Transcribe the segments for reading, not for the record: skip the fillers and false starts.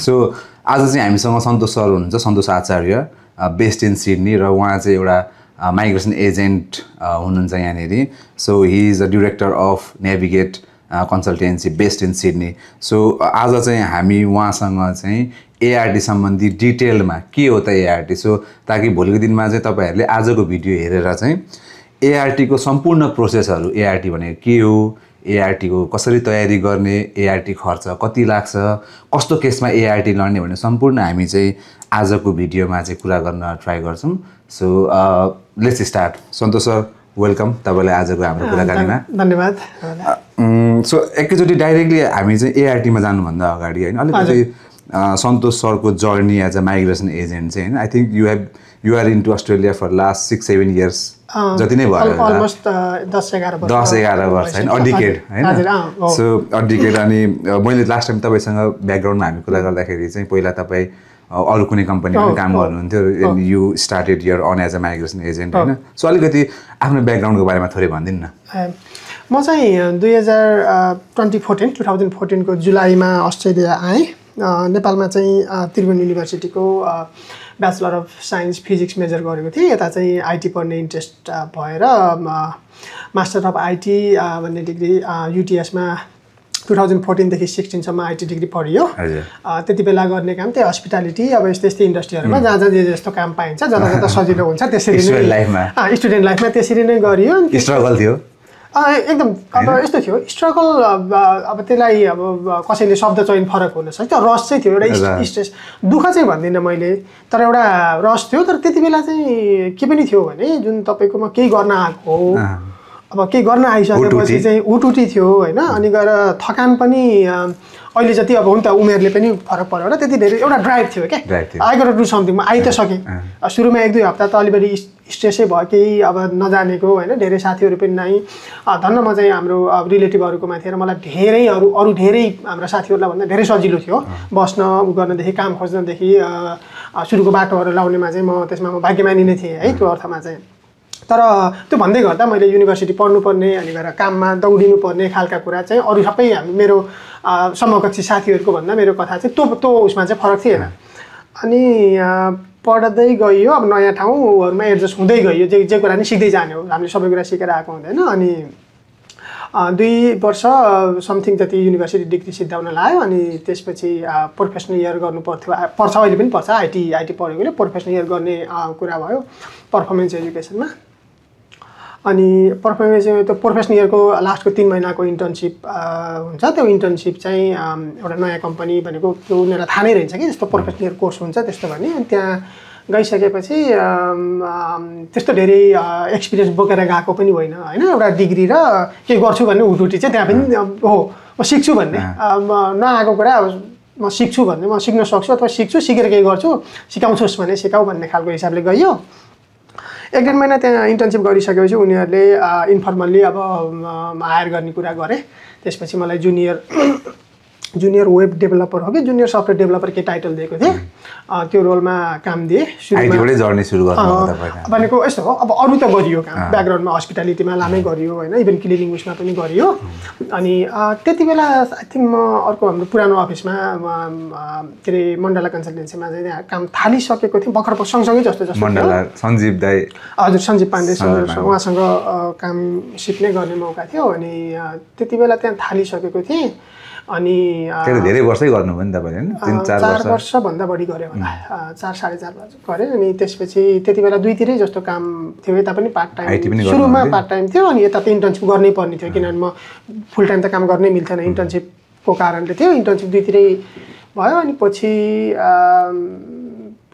So आज चाहिँ हामीसँग सन्तोष सर हुनुहुन्छ, सन्तोष आचार्य, बेस्ड इन सिडनी, र उहाँ चाहिँ एउटा माइग्रेसन एजेन्ट हुनुहुन्छ यहाँनिर। So he is a director of navigate consultancy based in Sydney. So आज चाहिँ हामी उहाँसँग चाहिँ एआरटी सम्बन्धी डिटेलमा के हो त एआरटी, सो ताकि भोलिको दिनमा चाहिँ तपाईँहरूले आजको भिडियो हेरेर चाहिँ एआरटीको सम्पूर्ण प्रोसेसहरू, एआरटी भनेको के हो, एआरटी को कसरी तयारी गर्ने, एआरटी खर्च कति लाग्छ, कस्तो केसमा एआरटी लड्ने भन्ने सम्पूर्ण हामी चाहिँ आजको भिडियोमा चाहिँ कुरा गर्न ट्राई गर्छौँ। So let's start. Santosh sir, welcome तपाईँलाई आजको हाम्रो कुराकानीमा। धन्यवाद। सो एकैचोटि डाइरेक्टली हामी चाहिँ एआरटीमा जानुभन्दा अगाडि होइन अलिकति सन्तोष सरको journey as a migration agent चाहिँ होइन, I think you are into Australia for last 6-7 years जति नै भयो, अलमोस्ट 10-11 वर्ष होइन, अडिकेड होइन। So a decade. अनि मैले लास्ट टाइम तपाईँसँग ब्याकग्राउन्डमा हामी कुरा गर्दाखेरि चाहिँ पहिला तपाईँ अरू कुनै कम्पनीमा काम गर्नुहुन्थ्यो, you started your own as a migration agent होइन। सो अलिकति आफ्नो ब्याकग्राउन्डको बारेमा थोरै भनिदिनु न। म चाहिँ 2014 को जुलाईमा अस्ट्रेलिया आएँ। नेपालमा चाहिँ त्रिभुवन युनिभर्सिटीको bachelor of science physics major गरेको थिएँ। यता चाहिँ आइटी पढ्ने इन्ट्रेस्ट भएर मास्टर अफ आइटी भन्ने डिग्री युटिएसमा 2014 देखि 16सम्म आइटी डिग्री पढियो। त्यति बेला गर्ने काम त्यही हस्पिटालिटी, अब यस्तै इन्डस्ट्रीहरूमा जहाँ जहाँ जे जस्तो काम पाइन्छ, जता जता सजिलो हुन्छ त्यसरी नै स्टुडेन्ट लाइफमा त्यसरी नै गरियो। स्ट्रगल थियो एकदम। अब यस्तो थियो स्ट्रगल, अब त्यसलाई अब कसैले शब्द चयन फरक हुनसक्छ। रस चाहिँ थियो, एउटा स्ट्रेस, दुःख चाहिँ भन्दिनँ मैले, तर एउटा रस थियो। तर त्यति बेला चाहिँ के पनि थियो भने जुन तपाईँकोमा केही गर्न आएको हो, अब केही गर्न आइसकेपछि चाहिँ उटुटी थियो होइन। अनि गएर थकान पनि अहिले जति अब हुन्छ उमेरले पनि फरक पर्यो होला, त्यति धेरै एउटा ड्राइभ थियो क्या, I got to do something. म आइ त सकेँ। सुरुमा 1-2 हप्ता त अलिबढी स्ट्रेसै भयो, केही अब नजानेको होइन, धेरै साथीहरू पनि नै। धन्न म चाहिँ हाम्रो रिलेटिभहरूकोमा थिएँ र मलाई अरू धेरै हाम्रो साथीहरूलाई भन्दा धेरै सजिलो थियो बस्न उ गर्नदेखि, काम खोज्नदेखि, सुरुको बाटोहरू लाउनेमा चाहिँ म त्यसमा म भाग्यमानी नै थिएँ है, त्यो अर्थमा चाहिँ। तर त्यो भन्दै गर्दा मैले युनिभर्सिटी पढ्नुपर्ने अनि गएर काममा दौडिनु पर्ने खालका कुरा चाहिँ अरू सबै मेरो समकक्षी साथीहरूको भन्दा मेरो कथा चाहिँ त्यो उसमा चाहिँ फरक थिएन। अनि पढ्दै गइयो, अब नयाँ ठाउँहरूमा एडजस्ट हुँदै गइयो, जे कुरा नि सिक्दै जाने हो, हामीले सबै कुरा सिकेर आएको हुँदैन। अनि 2 वर्ष समथिङ जति युनिभर्सिटी डिग्री सिद्धाउन लाग्यो। अनि त्यसपछि प्रोफेसनल इयर गर्नुपर्छ, अहिले पनि पर्छ, आइटी पढेकोले प्रोफेसनल इयर गर्ने कुरा भयो पर्फर्मेन्स एजुकेसनमा। अनि त्यो प्रोफेसनल इयरको लास्टको 3 महिनाको इन्टर्नसिप हुन्छ। त्यो इन्टर्नसिप चाहिँ एउटा नयाँ कम्पनी भनेको त्यो उनीहरूलाई थाहा नै रहेछ कि यस्तो प्रोफेसनल इयर कोर्स हुन्छ त्यस्तो भन्ने। अनि त्यहाँ गइसकेपछि त्यस्तो धेरै एक्सपिरियन्स बोकेर गएको पनि होइन होइन, एउटा डिग्री र के गर्छु भन्ने उटुटी चाहिँ त्यहाँ पनि हो, म सिक्छु भन्ने, नआएको कुरा म सिक्छु भन्ने, म सिक्न सक्छु अथवा सिकेर केही गर्छु, सिकाउँछुस् भने सिकाऊ भन्ने खालको हिसाबले गइयो। 1-1.5 महिना त्यहाँ इन्टर्नसिप गरिसकेपछि उनीहरूले इन्फर्मल्ली अब हायर गर्ने कुरा गरे। त्यसपछि मलाई जुनियर वेब डेभलपर हो कि जुनियर सफ्टवेयर डेभलपर के टाइटल दिएको थिएँ, त्यो रोलमा काम दिएँ। भनेको यस्तो हो, अब अरू त गरियो काम, ब्याकग्राउन्डमा हस्पिटालिटीमा लामै गरियो होइन, इभन क्लिनिङ उसमा पनि गरियो। अनि त्यति बेला आई थिङ्क म अर्को हाम्रो पुरानो अफिसमा के अरे मण्डला कन्सल्टेन्सीमा चाहिँ त्यहाँ काम थालिसकेको थिएँ भर्खर, सँगसँगै जस्तो सञ्जीव दाई, हजुर सञ्जीव पाण्डे उहाँसँग काम सिक्ने गर्ने मौका थियो। अनि त्यति बेला त्यहाँ थालिसकेको थिएँ। अनि धेरै वर्षै गर्नुभयो नि तपाईँले होइन, 4 वर्षभन्दा बढी गरेँ होला, 4-4.5 वर्ष गरेँ। अनि त्यसपछि त्यति बेला 2-3 जस्तो काम थियो, यता पनि पार्ट टाइम, सुरुमा पार्ट टाइम थियो अनि यता त इन्टर्नसिप गर्नै पर्ने थियो, किनभने म फुल टाइम त काम गर्नै मिल्थेन इन्टर्नसिपको कारणले थियो। इन्टर्नसिप 2-3 भयो। अनि पछि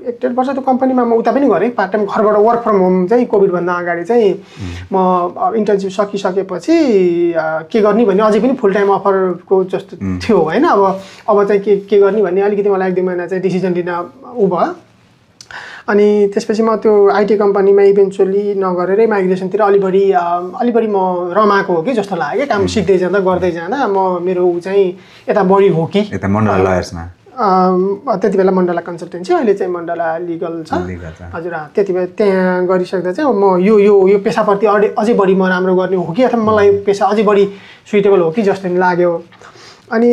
1-1.5 वर्ष त्यो कम्पनीमा म उता पनि गरेँ पार्ट टाइम, घरबाट वर्क फ्रम होम चाहिँ कोभिडभन्दा अगाडि चाहिँ म इन्टर्नसिप सकिसकेपछि के गर्ने भन्ने अझै पनि फुल टाइम अफरको जस्तो थियो होइन। अब चाहिँ के गर्ने भन्ने अलिकति मलाई 1-2 महिना चाहिँ डिसिजन लिन उ भयो। अनि त्यसपछि म त्यो आइटी कम्पनीमा इभेन्चुअली नगरेरै माइग्रेसनतिर अलि बढी म रमाएको हो कि जस्तो लाग्यो। काम सिक्दै जाँदा गर्दै जाँदा मेरो ऊ चाहिँ यता बढी हो कि यता मण्डला लयर्समा, त्यति बेला मण्डला कन्सल्टेन्सी, अहिले चाहिँ मण्डला लिगल छ। हजुर, त्यति बेला त्यहाँ गरिसक्दा चाहिँ म यो पेसाप्रति अझै बढी म राम्रो गर्ने हो कि अथवा मलाई पेसा अझै बढी सुइटेबल हो कि जस्तो लाग्यो। अनि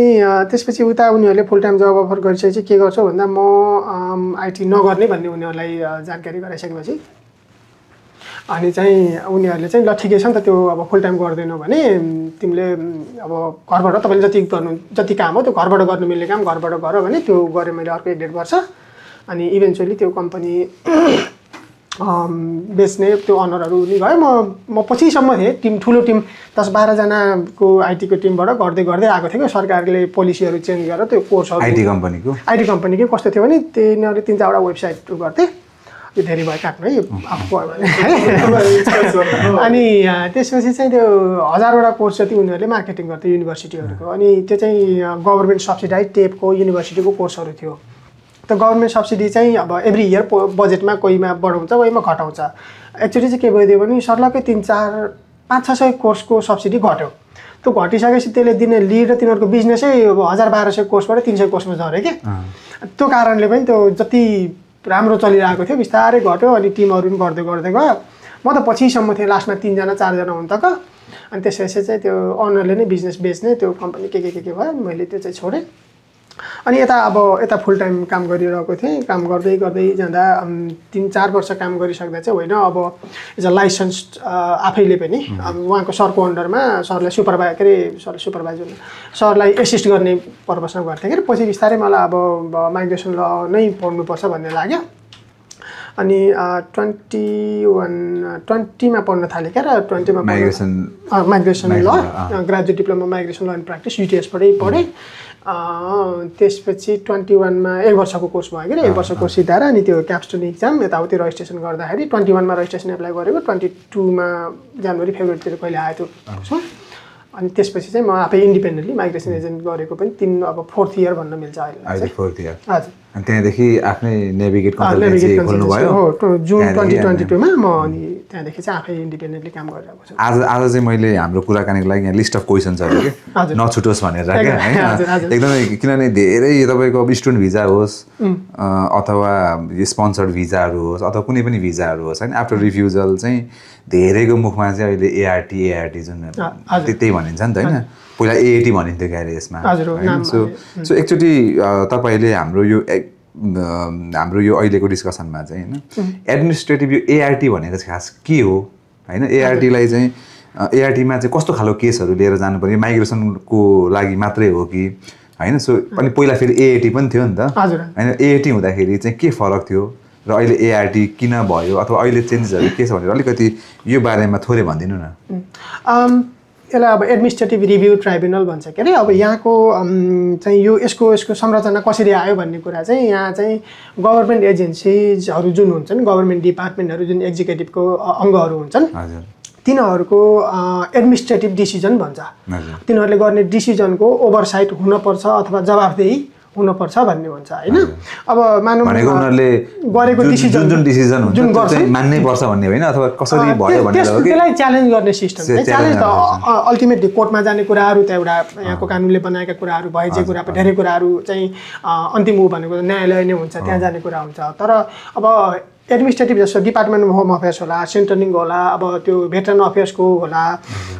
त्यसपछि उता उनीहरूले फुल टाइम जब अफर गरिसकेपछि के गर्छौ भन्दा म आइटी नगर्ने भन्ने उनीहरूलाई जानकारी गराइसकेपछि अनि चाहिँ उनीहरूले चाहिँ ल ठिकै छ नि त त्यो अब फुल टाइम गर्दैनौ भने तिमीले अब घरबाट तपाईँले जति काम हो त्यो घरबाट गर्नु मिल्ने काम घरबाट गर भने त्यो गरेँ मैले अर्को 1.5 वर्ष अनि इभेन्चुअली त्यो कम्पनी बेच्ने त्यो अनरहरू नि भयो म पछिसम्म थिएँ टिम ठुलो टिम 10-12 जनाको आइटीको टिमबाट गर्दै गर्दै आएको थियो कि सरकारले पोलिसीहरू चेन्ज गरेर त्यो कोर्सहरू आइटी कम्पनीकै कस्तो थियो भने तिनीहरूले 3-4वटा वेबसाइट गर्थे यो धेरै भयो काट्नु है आफू अनि त्यसपछि चाहिँ त्यो 1000वटा कोर्स जति उनीहरूले मार्केटिङ गर्थे युनिभर्सिटीहरूको अनि त्यो चाहिँ गभर्नमेन्ट सब्सिडाइज टेपको युनिभर्सिटीको कोर्सहरू थियो त गभर्नमेन्ट सब्सिडी चाहिँ अब एभ्री इयर बजेटमा कोहीमा बढाउँछ कोहीमा घटाउँछ एक्चुअली चाहिँ के भइदियो भने सर्लकै 3-4-500 कोर्सको सब्सिडी घट्यो त्यो घटिसकेपछि त्यसले दिने लिड र तिनीहरूको बिजनेसै अब 1200 कोर्सबाट 300 कोर्समा झऱ्यो कि त्यो कारणले पनि त्यो जति राम्रो चलिरहेको थियो बिस्तारै घट्यो अनि टिमहरू पनि गर्दै गर्दै गयो म त पछिसम्म थिएँ लास्टमा 3-4 हुन् तक अनि त्यसपछि चाहिँ त्यो ओनरले नै बिजनेस बेच्ने त्यो कम्पनी के भयो मैले त्यो चाहिँ छोडेँ अनि यता फुल टाइम काम गरिरहेको थिएँ काम गर्दै गर्दै जाँदा 3-4 वर्ष काम गरिसक्दा चाहिँ होइन अब एज अ लाइसेन्स्ड आफैले पनि अब उहाँको सरको अन्डरमा सरलाई सरलाई एसिस्ट गर्ने पर्पसमा गर्थेँ कि पछि बिस्तारै मलाई अब माइग्रेसन ल नै पढ्नुपर्छ भन्ने लाग्यो अनि 20मा पढ्न थालेँ क्या र 20मा migration law graduate diploma migration law and practice युटिएसबाटै पढेँ त्यसपछि 21मा 1 वर्षको कोर्स भयो कि 1 वर्षको कोर्स सिधाएर अनि त्यो क्यापस्टोन इक्जाम यताउति रजिस्ट्रेसन गर्दाखेरि 21मा रजिस्ट्रेसन एप्लाई गरेको 22मा जनवरी फेब्रुअरीतिर कहिले आयो त्यो कोर्समा अनि त्यसपछि चाहिँ म आफै इन्डिपेन्डेन्टली माइग्रेसन एजेन्ट गरेको पनि 4th इयर भन्न मिल्छ अहिले 4th इयर हजुर अनि त्यहाँदेखि आफ्नै नेभिगेट कन्सल्टेन्सी खोल्नुभयो हो जुन 2022 मा म अनि त्यहाँदेखि चाहिँ आफै इन्डिपेन्डेन्टली काम गरिरहेको छु आज चाहिँ मैले हाम्रो कुराकानीको लागि यहाँ लिस्ट अफ क्वेसन्सहरू के नछुटोस् भनेर राखेँ हैन एकदमै किनभने धेरै तपाईको अब स्टुडेन्ट भिजा होस् अथवा स्पोन्सर्ड भिजाहरू होस् अथवा कुनै पनि भिजाहरू होस् हैन आफ्टर रिफ्युजल चाहिँ धेरैको मुखमा चाहिँ अहिले एआरटी जुन त्यही भनिन्छ नि त हैन पहिला एएटी भनिन्थ्यो क्यारे यसमा सो एकचोटि तपाईले हाम्रो यो अहिलेको डिस्कसनमा चाहिँ हैन एडमिनिस्ट्रेटिभ यो एआरटी भनेको चाहिँ खास के हो हैन एआरटीलाई चाहिँ एआरटीमा चाहिँ कस्तो खालको केसहरू लिएर जानुपर्ने माइग्रेसनको लागि मात्रै हो कि हैन सो अनि पहिला फेरि एएटी पनि थियो नि त हैन एएटी हुँदाखेरि चाहिँ के फरक थियो र अहिले एआरटी किन भयो अथवा अहिले चेन्जेसहरू के छ भनेर अलिकति यो बारेमा थोरै भनिदिनु न यसलाई अब एडमिनिस्ट्रेटिभ रिभ्यू ट्राइब्युनल भन्छ के अरे अब यहाँको चाहिँ यसको संरचना कसरी आयो भन्ने कुरा चाहिँ यहाँ चाहिँ गभर्नमेन्ट एजेन्सिजहरू जुन हुन्छन् गभर्नमेन्ट डिपार्टमेन्टहरू जुन एक्जिक्युटिभको अङ्गहरू हुन्छन् तिनीहरूको एडमिनिस्ट्रेटिभ डिसिजन भन्छ तिनीहरूले गर्ने डिसिजनको ओभरसाइट हुनपर्छ अथवा जवाफदेही हुनुपर्छ भन्ने हुन्छ हैन अब मानौँ उनीहरूले गरेको डिसिजन हुन्छ त्यो चाहिँ मान्नै पर्छ भन्ने होइन अथवा कसरी भयो भन्ने हो कि त्यसलाई च्यालेन्ज गर्ने सिस्टम च्यालेन्ज त अल्टिमेटली कोर्टमा जाने कुराहरू त एउटा यहाँको कानुनले बनाएका कुराहरू भए जे कुरा धेरै कुराहरू चाहिँ अन्तिम हो भनेको न्यायालय नै हुन्छ त्यहाँ जाने कुरा हुन्छ तर अब एडमिनिस्ट्रेटिभ जस्तो डिपार्टमेन्ट अफ होम अफेयर्स होला सेन्ट्रलिङ होला अब त्यो भेटरन अफेयर्सको होला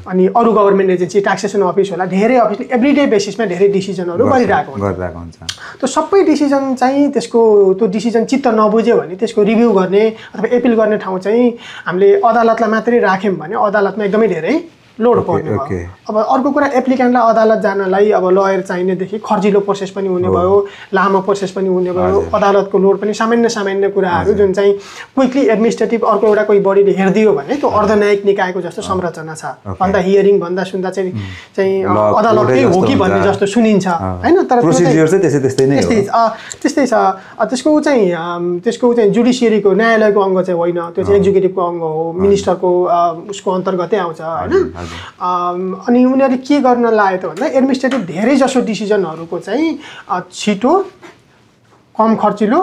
अनि अरू गभर्नमेन्ट एजेन्सी ट्याक्सेसन अफिस होला धेरै अफिसले एभ्रिडे बेसिसमा धेरै डिसिजनहरू गरिरहेको हुन्छ त्यो सबै डिसिजन चाहिँ त्यो डिसिजन चित्त नबुझ्यो भने त्यसको रिभ्यू गर्ने अथवा एपिल गर्ने ठाउँ चाहिँ हामीले अदालतलाई मात्रै राख्यौँ भने अदालतमा एकदमै धेरै लोड पर्ने भयो अब अर्को कुरा एप्लिकेन्टलाई अदालत जानलाई अब लयर चाहिनेदेखि खर्चिलो प्रोसेस पनि हुने भयो लामो प्रोसेस पनि हुने भयो अदालतको लोड पनि सामान्य कुराहरू जुन चाहिँ क्विकली एडमिनिस्ट्रेटिभ अर्को एउटा कोही बडीले हेरिदियो भने त्यो अर्धन्यायिक निकायको जस्तो संरचना छ भन्दा हियरिङ भन्दा सुन्दा चाहिँ अदालतकै हो कि भन्ने जस्तो सुनिन्छ हैन तर प्रोसिजर चाहिँ त्यस्तै नै हो त्यस्तै छ त्यसको चाहिँ जुडिसियरीको न्यायालयको अङ्ग चाहिँ होइन त्यो चाहिँ एक्जिक्युटिभको अङ्ग हो मिनिस्टरको उसको अन्तर्गतै आउँछ हैन अनि उनीहरूले के गर्न लाग्यो त भन्दा एडमिनिस्ट्रेटिभ धेरै जसो डिसिजनहरूको चाहिँ छिटो कम खर्चिलो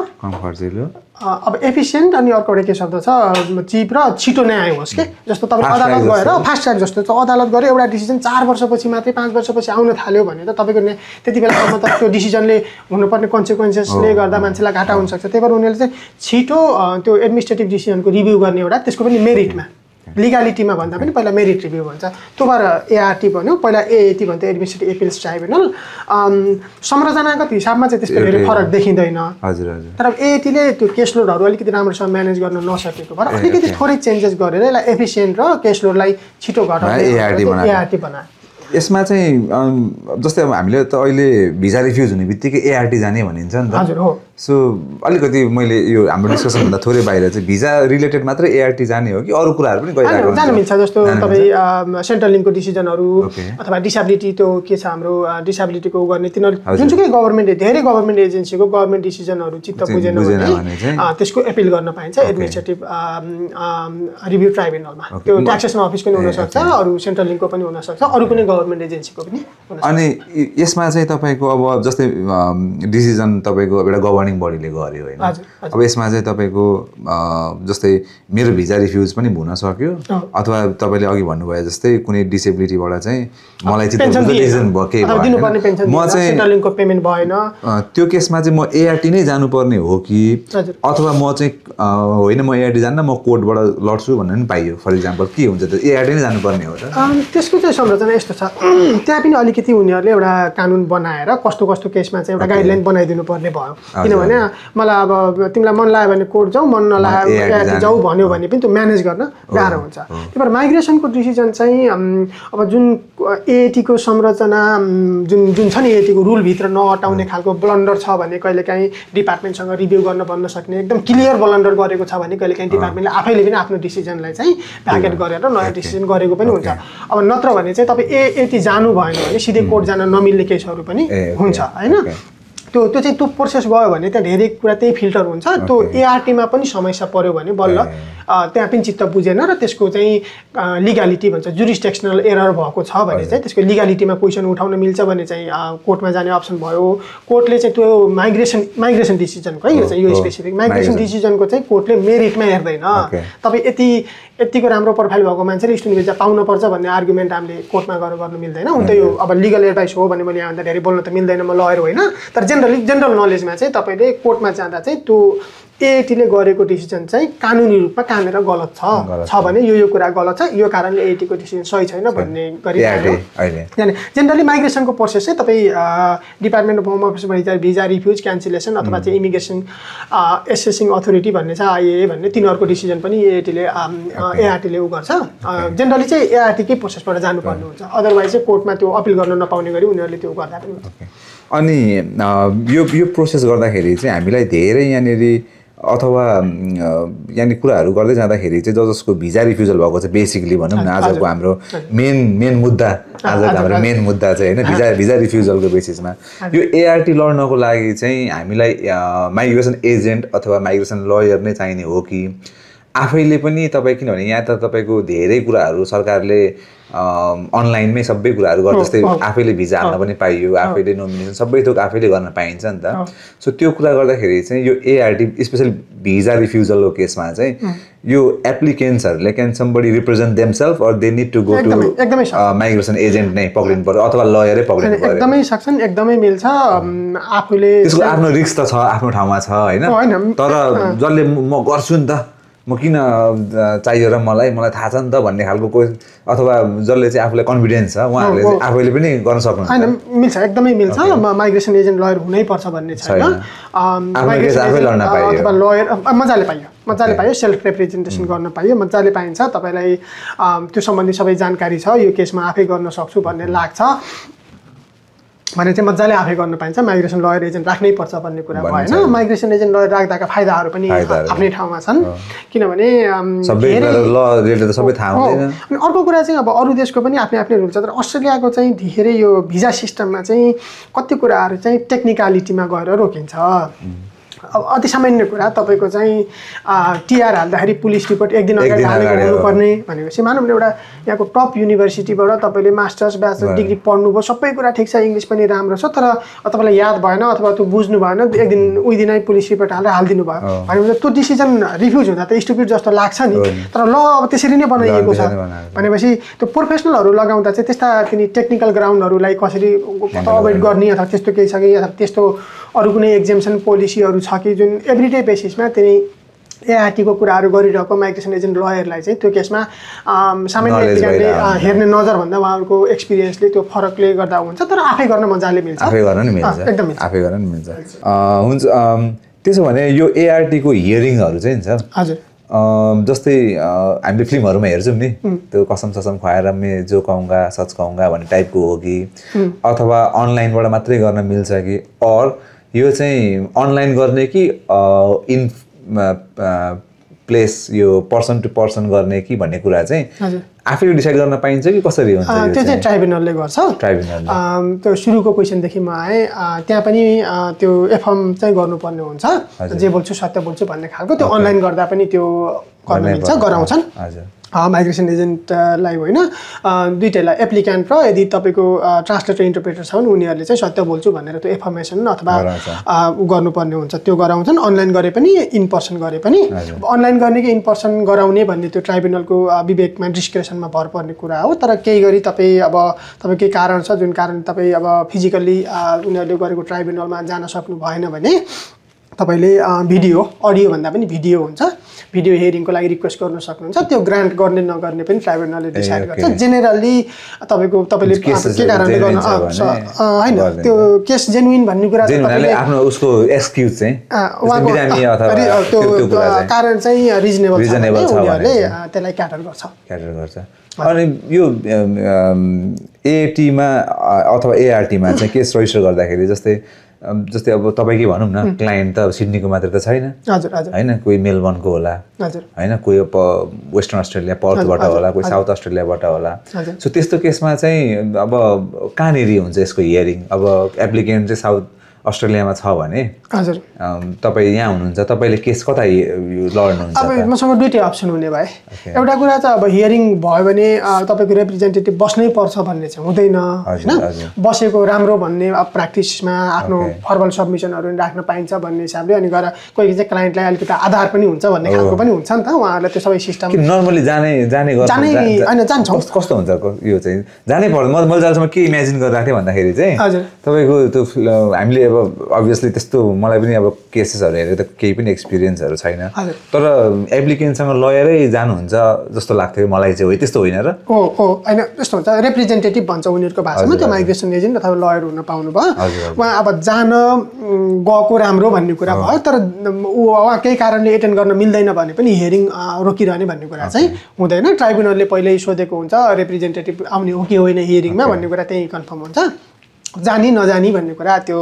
अब एफिसिएन्ट अनि अर्को एउटा के शब्द छ चिप र छिटो न्याय होस् के जस्तो तपाईँ अदालत गएर फास्ट ट्र्याक जस्तो अदालत गएर एउटा डिसिजन 4 वर्षपछि मात्रै 5 वर्षपछि आउन थाल्यो भने त तपाईँको त्यति बेलासम्म त त्यो डिसिजनले हुनुपर्ने कन्सिक्वेन्सेसले गर्दा मान्छेलाई घाटा हुनसक्छ त्यही भएर उनीहरूले चाहिँ छिटो त्यो एडमिनिस्ट्रेटिभ डिसिजनको रिभ्यू गर्ने एउटा त्यसको पनि मेरिटमा लिगालिटीमा भन्दा पनि पहिला मेरिट रिभ्यू भन्छ, त्यो भएर एआरटी भन्यो, पहिला एएटी भन्थ्यो एडमिनिस्ट्रेटिभ एपिल्स ट्राइब्युनल। संरचनागत हिसाबमा चाहिँ त्यस्तो धेरै फरक देखिँदैन। तर एएटीले त्यो केसलोडहरू अलिकति राम्रोसँग म्यानेज गर्न नसकेको भएर अलिकति थोरै चेन्जेस गरेर यसलाई एफिसियन्ट र केसलोडलाई छिटो घटाएर एआरटी बनायो। यसमा चाहिँ जस्तै अब हामीले त अहिले भिजा रिफ्युज हुने बित्तिकै एआरटी जाने भनिन्छ नि त। हजुर हो। सो अलिकति मैले यो हाम्रो डिस्कसन भन्दा थोरै बाहिर चाहिँ भिजा रिलेटेड मात्रै एआरटी जाने हो कि अरू कुराहरू पनि गइरहेको जान मिल्छ? जस्तो तपाईँ सेन्ट्रल लिङ्कको डिसिजनहरू अथवा डिसेबिलिटी त्यो के छ हाम्रो डिसेबिलिटीको गर्ने तिनीहरू जुनसुकै गभर्मेन्ट धेरै गभर्मेन्ट एजेन्सीको गभर्मेन्ट डिसिजनहरू चित्त बुझेन भने त्यसको एपिल गर्न पाइन्छ एडमिनिस्ट्रेटिभ रिभ्यू ट्राइब्युनलमा। त्यो ट्याक्सेसन अफिसको पनि हुनसक्छ, अरू सेन्ट्रल लिङ्कको पनि हुनसक्छ, अरू कुनै गभर्मेन्ट एजेन्सीको पनि। अनि यसमा चाहिँ तपाईँको अब जस्तै डिसिजन तपाईँको एउटा गभर्निङ बडीले गर्यो होइन, अब यसमा चाहिँ तपाईँको जस्तै मेरो भिजा रिफ्युज पनि हुन सक्यो अथवा तपाईँले अघि भन्नुभयो जस्तै कुनै डिसेबिलिटीबाट चाहिँ मलाई चाहिँ डिसिजन भयो केही भयो, म चाहिँ पेमेन्ट भएन, त्यो केसमा चाहिँ म एआरटी नै जानुपर्ने हो कि अथवा म चाहिँ होइन म एआरटी जान्न म कोर्टबाट लड्छु भन्ने पनि पाइयो फर इक्जाम्पल, के हुन्छ त एआरटी नै जानुपर्ने हो त? त्यसको चाहिँ संरचना यस्तो छ, त्यहाँ पनि अलिकति उनीहरूले एउटा कानुन बनाएर कस्तो कस्तो केसमा चाहिँ एउटा गाइडलाइन बनाइदिनु पर्ने भयो। किनभने मलाई अब तिमीलाई मन लाग्यो भने कोर्ट जाऊ, मन नलाग्यो जाऊ भन्यो भने पनि त्यो म्यानेज गर्न गाह्रो हुन्छ। त्यही भएर माइग्रेसनको डिसिजन चाहिँ अब जुन एएटीको संरचना जुन छ नि एएटीको रुलभित्र नअटाउने खालको ब्लन्डर छ भने कहिलेकाहीँ डिपार्टमेन्टसँग रिभ्यू गर्न भन्न सक्ने एकदम क्लियर ब्लन्डर गरेको छ भने कहिलेकाहीँ डिपार्टमेन्टले आफैले पनि आफ्नो डिसिजनलाई चाहिँ भ्याकेट गरेर नयाँ डिसिजन गरेको पनि हुन्छ। अब नत्र भने चाहिँ तपाईँ एएटी जानु भएन भने सिधै कोर्ट जान नमिल्ने केसहरू पनि हुन्छ होइन। त्यो चाहिँ त्यो प्रोसेस गयो भने त्यहाँ धेरै कुरा त्यही फिल्टर हुन्छ। त्यो एआरटीमा पनि समस्या पर्यो भने बल्ल त्यहाँ पनि चित्त बुझेन र त्यसको चाहिँ लिगालिटी भन्छ जुरिस्डिक्सनल एरर भएको छ भने चाहिँ त्यसको लिगालिटीमा क्वेसन उठाउन मिल्छ भने चाहिँ कोर्टमा जाने अप्सन भयो। कोर्टले चाहिँ त्यो माइग्रेसन डिसिजनको है यो चाहिँ यो स्पेसिफिक माइग्रेसन डिसिजनको चाहिँ कोर्टले मेरिटमा हेर्दैन। तपाईँ यतिको राम्रो प्रोफाइल भएको मान्छेले स्टुडेन्ट भिजा पाउनुपर्छ भन्ने आर्गुमेन्ट हामीले कोर्टमा गर्नु मिल्दैन। हुन त यो अब लिगल एडभाइस हो भने मैले यहाँभन्दा धेरै बोल्न त मिल्दैन, म लयर होइन। तर जनरल नलेजमा चाहिँ तपाईँले कोर्टमा जाँदा चाहिँ त्यो एएटीले गरेको डिसिजन चाहिँ कानुनी रूपमा कहाँनिर गलत छ भने यो कुरा गलत छ, यो कारणले एएटीको डिसिजन सही छैन भन्ने गरिहाल्यो। यानि जेनरली माइग्रेसनको प्रोसेस चाहिँ तपाईँ डिपार्टमेन्ट अफ होम अफिसबाट भिजा रिफ्युज क्यान्सलेसन अथवा चाहिँ इमिग्रेसन एसेसिङ अथोरिटी भन्ने छ आइए भन्ने तिनीहरूको डिसिजन पनि एआरटीले उ गर्छ। जेनरली चाहिँ एआरटीकै प्रोसेसबाट जानुपर्ने हुन्छ, अदरवाइज चाहिँ कोर्टमा त्यो अपिल गर्न नपाउने गरी उनीहरूले त्यो गर्दा पनि हुन्छ। अनि यो प्रोसेस गर्दाखेरि चाहिँ हामीलाई धेरै यहाँनिर अथवा यहाँनिर कुराहरू गर्दै जाँदाखेरि चाहिँ जसको भिजा रिफ्युजल भएको चाहिँ बेसिकली भनौँ न आजको हाम्रो मेन मुद्दा आजको हाम्रो मेन मुद्दा चाहिँ होइन भिजा रिफ्युजलको बेसिसमा यो एआरटी लड्नको लागि चाहिँ हामीलाई माइग्रेसन एजेन्ट अथवा माइग्रेसन लयर नै चाहिने हो कि आफैले पनि तपाईँ, किनभने यहाँ त तपाईँको धेरै कुराहरू सरकारले अनलाइनमै सबै कुराहरू गर्छ, जस्तै आफैले भिजा हाल्न पनि पाइयो, आफैले नोमिनेसन सबै थोक आफैले गर्न पाइन्छ नि त। सो त्यो कुरा गर्दाखेरि चाहिँ यो एआरटी स्पेसली भिजा रिफ्युजलको केसमा चाहिँ यो एप्लिकेन्ट्सहरूले can somebody represent themself or they need to go to migration agent नै पक्रिनु पर्यो अथवा लयरै पक्रिनु पर्यो? एकदमै सक्छन्, एकदमै मिल्छ। आफूले त्यसको आफ्नो रिस्क त छ, आफ्नो ठाउँमा छ होइन, तर जसले म गर्छु नि त म किन चाहियो र मलाई थाहा छ नि त भन्ने खालको कोही अथवा जसले चाहिँ आफूलाई कन्फिडेन्स छ उहाँहरूले चाहिँ आफैले पनि गर्न सक्नुहुन्छ? होइन मिल्छ, एकदमै मिल्छ। माइग्रेसन एजेन्ट लयर हुनैपर्छ भन्ने छैन। अथवा लयर मजाले पाइयो सेल्फ रिप्रेजेन्टेसन गर्न पाइयो, मजाले पाइन्छ। तपाईँलाई त्यो सम्बन्धी सबै जानकारी छ, यो केसमा आफै गर्न सक्छु भन्ने लाग्छ भने चाहिँ मजाले आफै गर्न पाइन्छ। माइग्रेसन लयर एजेन्ट राख्नै पर्छ भन्ने कुरा भएन। माइग्रेसन एजेन्ट लयर राख्दाका फाइदाहरू पनि आफ्नै ठाउँमा छन्, किनभने अनि अर्को कुरा चाहिँ अब अरू देशको पनि आफ्नै रुल छ, तर अस्ट्रेलियाको चाहिँ धेरै यो भिजा सिस्टममा चाहिँ कति कुराहरू चाहिँ टेक्निकलिटीमा गएर रोकिन्छ। अब अति सामान्य कुरा तपाईँको चाहिँ टिआर हाल्दाखेरि पुलिस रिपोर्ट एक दिन अगाडि हालेको हुनुपर्ने भनेपछि मानौँ न एउटा यहाँको टप युनिभर्सिटीबाट तपाईँले मास्टर्स ब्याचलर डिग्री पढ्नुभयो, सबै कुरा ठिक छ, इङ्ग्लिस पनि राम्रो छ, तर तपाईँलाई याद भएन अथवा त्यो बुझ्नु भएन, एक दिन उही दिनै पुलिस रिपोर्ट हालेर हालिदिनु भयो भनेपछि त्यो डिसिजन रिफ्युज हुँदा त स्टुपिड जस्तो लाग्छ नि। तर ल अब त्यसरी नै बनाइएको छ भनेपछि त्यो प्रोफेसनलहरू लगाउँदा चाहिँ त्यस्ता तिनी टेक्निकल ग्राउन्डहरूलाई कसरी अभोइड गर्ने अथवा त्यस्तो केही छ कि अथवा त्यस्तो अरू कुनै एक्जेम्सन पोलिसीहरू छ कि जुन एभ्रिडे बेसिसमा तिनी एआरटीको कुराहरू गरिरहेको माइग्रेसन एजेन्ट लयरलाई चाहिँ त्यो केसमा सामान्य एप्लिकेन्टले हेर्ने नजरभन्दा उहाँहरूको एक्सपिरियन्सले त्यो फरकले गर्दा हुन्छ तर आफै गर्न मजाले मिल्छ आफै गर्न नि मिल्छ एकदम आफै गर्न नि मिल्छ हुन्छ त्यसो भने यो एआरटीको हियरिङहरू चाहिँ छ हजुर जस्तै हामीले फिल्महरूमा हेर्छौँ नि त्यो कसम ससम खुवाएर मैं जो कहूँगा सच कहूँगा भन्ने टाइपको हो कि अथवा अनलाइनबाट मात्रै गर्न मिल्छ कि अर यो चाहिँ अनलाइन गर्ने कि इन प्लेस यो पर्सन टु पर्सन गर्ने कि भन्ने कुरा चाहिँ आफैले डिसाइड गर्न पाइन्छ कि कसरी हुन्छ त्यो चाहिँ ट्राइब्युनलले गर्छ त्यो सुरुको क्वेसनदेखि म आएँ त्यहाँ पनि त्यो एफएम चाहिँ गर्नुपर्ने हुन्छ जे बोल्छु सत्य बोल्छु भन्ने खालको त्यो अनलाइन गर्दा पनि त्यो गर्न मिल्छ गराउँछन् माइग्रेसन एजेन्टलाई होइन दुईटैलाई एप्लिकेन्ट र यदि तपाईँको ट्रान्सलेटर इन्टरप्रेटर छ भने उनीहरूले चाहिँ सत्य बोल्छु भनेर त्यो इन्फर्मेसन अथवा गर्नुपर्ने हुन्छ त्यो गराउँछन् अनलाइन गरे पनि इन पर्सन गरे पनि अनलाइन गर्ने कि इन पर्सन गराउने भन्ने त्यो ट्राइब्युनलको विवेकमा डिस्क्रेसनमा भर पर्ने कुरा हो तर केही गरी तपाईँ अब तपाईँ केही कारण छ जुन कारण तपाईँ अब फिजिकल्ली उनीहरूले गरेको ट्राइब्युनलमा जान सक्नु भएन भने तपाईले भिडियो अडियो भन्दा पनि भिडियो हुन्छ भिडियो हियरिङको लागि रिक्वेस्ट गर्न सक्नुहुन्छ त्यो ग्रान्ट गर्ने नगर्ने पनि ट्राइब्युनलले डिसाइड गर्छ जेनेरली तपाईले के कारणले गर्न हैन त्यो केस जेन्युइन भन्ने कुरा जेन्युइनली आफ्नो उसको एक्सक्युज चाहिँ बिरामी अथवा त्यो कारण चाहिँ रिजनेबल छ उनीहरूले त्यसलाई क्याटर गर्छ अनि यो एएटी मा अथवा एआरटी मा चाहिँ केस रजिस्टर गर्दाखेरि जस्तै अब तपाईकै भनौं न क्लाइन्ट त सिडनीको मात्र त छैन हैन कोही मेलबर्नको होला हैन कोही वेस्टर्न अस्ट्रेलिया पर्थबाट होला कोही साउथ अस्ट्रेलियाबाट होला सो त्यस्तो केसमा चाहिँ अब कहाँनेरि हुन्छ यसको हियरिङ अब एप्लिकेन्ट चाहिँ साउथ अस्ट्रेलियामा छ भने हजुर तपाई यहाँ हुनुहुन्छ तपाईले केस कता लड्नुहुन्छ अब मसँग दुईटै अप्सन हुने भए एउटा कुरा चाहिँ अब हियरिङ भयो भने तपाईको रिप्रेजेन्टेटिभ बस्नै पर्छ भन्ने चाहिँ हुँदैन हैन बसेको राम्रो भन्ने अब प्र्याक्टिसमा आफ्नो फर्मल सबमिसनहरु राख्न पाइन्छ भन्ने हिसाबले अनि गएर कोही चाहिँ क्लाइन्टलाई अलिकति आधार पनि हुन्छ भन्ने खालको पनि हुन्छ नि त उहाँहरुले त्यो सबै सिस्टम नर्मली जाने गर्छ हैन जान्छ कस्तो हुन्छ यो चाहिँ जानै पर्छ मैले जसम्म के इमेजिन गरिराथे भन्दाखेरि चाहिँ तपाईको त्यो हामीले अभियसली त्यस्तो मलाई पनि अब केसेसहरु हेरेर त केही पनि एक्सपिरियन्सहरु छैन तर एप्लिकेन्टसँग लयरै जानुहुन्छ जस्तो लाग्थ्यो मलाई चाहिँ हो त्यस्तो होइन र हैन त्यस्तो हुन्छ रिप्रेजेन्टेटिभ भन्छ उनीहरुको भाषामा त्यो माइग्रेसन एजेन्ट अथवा लयर हुन पाउनु भयो उहाँ अब जान गएको राम्रो भन्ने कुरा भयो तर उहाँ केही कारणले एटेन्ड गर्न मिल्दैन भने पनि हियरिङ रोकिरहने भन्ने कुरा चाहिँ हुँदैन ट्राइब्युनलले पहिल्यै सोधेको हुन्छ रिप्रेजेन्टेटिभ आउने हो कि होइन हियरिङमा भन्ने कुरा त्यही कन्फर्म हुन्छ जानी नजानी भन्ने कुरा त्यो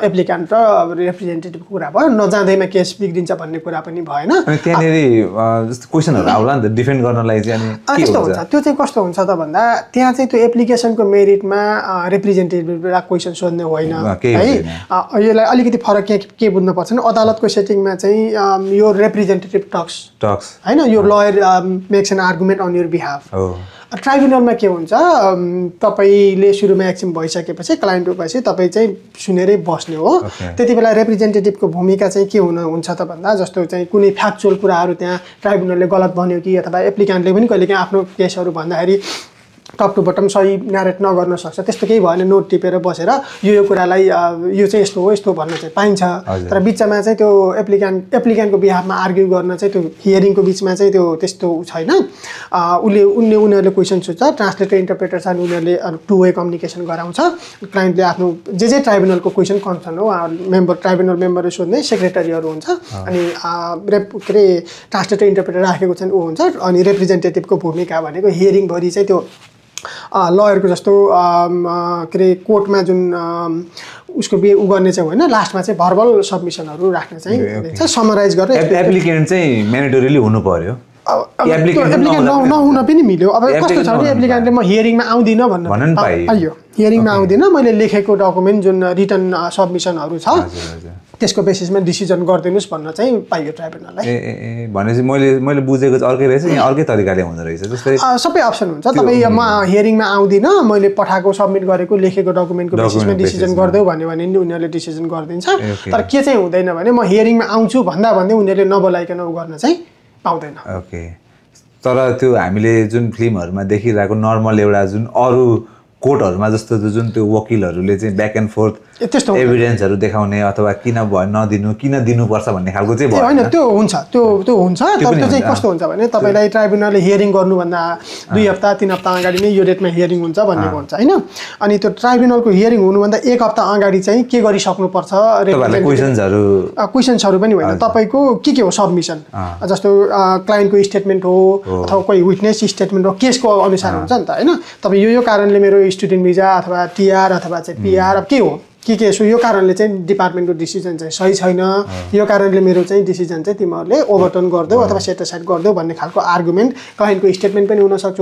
एप्लिकेन्ट र रिप्रेजेन्टेटिभको कुरा भयो नजाँदैमा केस बिग्रिन्छ भन्ने कुरा पनि भएन अनि त्यहाँनेरि जस्तो क्वेशनहरु आउला नि त डिफेन्ड गर्नलाई चाहिँ अनि के हुन्छ त्यो चाहिँ कस्तो हुन्छ त भन्दा त्यहाँ चाहिँ त्यो एप्लिकेसनको मेरिटमा रिप्रेजेन्टेटिभलाई क्वेशन सोध्ने होइन है यसलाई अलिकति फरक के बुझ्न पर्छ नि अदालतको सेटिङमा चाहिँ यो रिप्रेजेन्टेटिभ टक्स हैन यो lawyer makes an argument on your behalf ट्राइब्युनलमा के हुन्छ तपाईले सुरुमा एक्सिम भइसकेपछि क्लाइन्ट भएपछि तपाई चाहिँ सुनेरै बस्ने हो त्यति बेला रिप्रेजेन्टेटिभको भूमिका चाहिँ के हुन्छ त भन्दा जस्तो चाहिँ कुनै फ्याक्चुअल कुराहरू त्यहाँ ट्राइब्युनलले गलत भन्यो कि अथवा एप्लिकेन्टले पनि कहिलेकाहीँ आफ्नो केसहरू भन्दाखेरि टप टु बटम सही न्यारेट नगर्न सक्छ त्यस्तो केही भएन नोट टिपेर बसेर यो कुरालाई यो चाहिँ यस्तो हो यस्तो भन्न चाहिँ पाइन्छ तर बिचमा चाहिँ त्यो एप्लिकेन्टको बिहाफमा आर्ग्यु गर्न चाहिँ त्यो हियरिङको बिचमा चाहिँ त्यो त्यस्तो छैन उनीहरूले क्वेसन सोध्छ ट्रान्सलेटर इन्टरप्रेटर छ उनीहरूले टु वे कम्युनिकेसन गराउँछ क्लाइन्टले आफ्नो जे ट्राइब्युनलको क्वेसन कन्सर्न हो मेम्बर ट्राइब्युनल मेम्बरले सोध्ने सेक्रेटरीहरू हुन्छ अनि के अरे ट्रान्सलेटर इन्टरप्रेटर राखेको चाहिँ ऊ हुन्छ अनि रिप्रेजेन्टेटिभको भूमिका भनेको हियरिङभरि चाहिँ त्यो लयरको जस्तो के अरे कोर्टमा जुन उसको उ गर्ने चाहिँ होइन लास्टमा चाहिँ भर्बल सबमिसनहरू राख्न चाहिँ समराइज गरेर एप्लिकेन्ट चाहिँ म्यान्डेटोरीली हुनु पर्यो एप्लिकेन्ट नहुन पनि मिल्यो अब कस्तो छ भने एप्लिकेन्टले म हियरिङमा आउँदिनँ भन्न पाइयो हियरिङमा आउँदिनँ मैले लेखेको डकुमेन्ट जुन रिटर्न सबमिसनहरू छ त्यसको बेसिसमा डिसिजन गरिदिनुस् भन्न चाहिँ पाइयो ट्राइब्युनललाई भनेपछि मैले बुझेको चाहिँ अर्कै रहेछ यहाँ अर्कै तरिकाले हुँदो रहेछ जस्तै सबै अप्सन हुन्छ तपाईँ म हियरिङमा आउँदिनँ मैले पठाएको सबमिट गरेको लेखेको डकुमेन्टको बेसिसमा डिसिजन गरिदेऊ भन्यो भने नि उनीहरूले डिसिजन गरिदिन्छ तर के चाहिँ हुँदैन भने म हियरिङमा आउँछु भन्दा भन्दै उनीहरूले नबोलाइकन उ गर्न चाहिँ पाउँदैन ओके तर त्यो हामीले जुन फिल्महरुमा देखिरहेको नर्मल एउटा जुन अरु कोर्टहरुमा जस्तो जुन त्यो वकिलहरूले चाहिँ ब्याक एन्ड फोर्थ त्यस्तो एभिडेन्सहरु देखाउने अथवा किन नदिनु किन दिनुपर्छ भन्ने खालको चाहिँ होइन त्यो हुन्छ त्यो हुन्छ तर त्यो चाहिँ कस्तो हुन्छ भने तपाईलाई ट्राइब्युनलले हियरिङ गर्नुभन्दा 2 हप्ता 3 हप्ता अगाडि नै यो डेटमा हियरिङ हुन्छ भन्नेको हुन्छ हैन अनि त्यो ट्राइब्युनलको हियरिङ हुनुभन्दा 1 हप्ता अगाडि चाहिँ के गरिसक्नुपर्छ क्वेशन्सहरु पनि होइन तपाईको के हो सबमिसन जस्तो क्लाइन्टको स्टेटमेन्ट हो अथवा कोही विटनेस स्टेटमेन्ट हो केसको अनुसार हुन्छ नि त हैन तपाई यो कारणले मेरो स्टुडेन्ट भिजा अथवा टीआर अथवा चाहिँ पीआर अब के हो के सो यो कारणले चाहिँ डिपार्टमेन्टको डिसिजन चाहिँ सही छैन यो कारणले मेरो चाहिँ डिसिजन चाहिँ तिमीहरूले ओभरटर्न गर्दै अथवा सेट असाइड गर्दै भन्ने खालको आर्गुमेन्ट क्लाइन्टको स्टेटमेन्ट पनि हुन सक्छ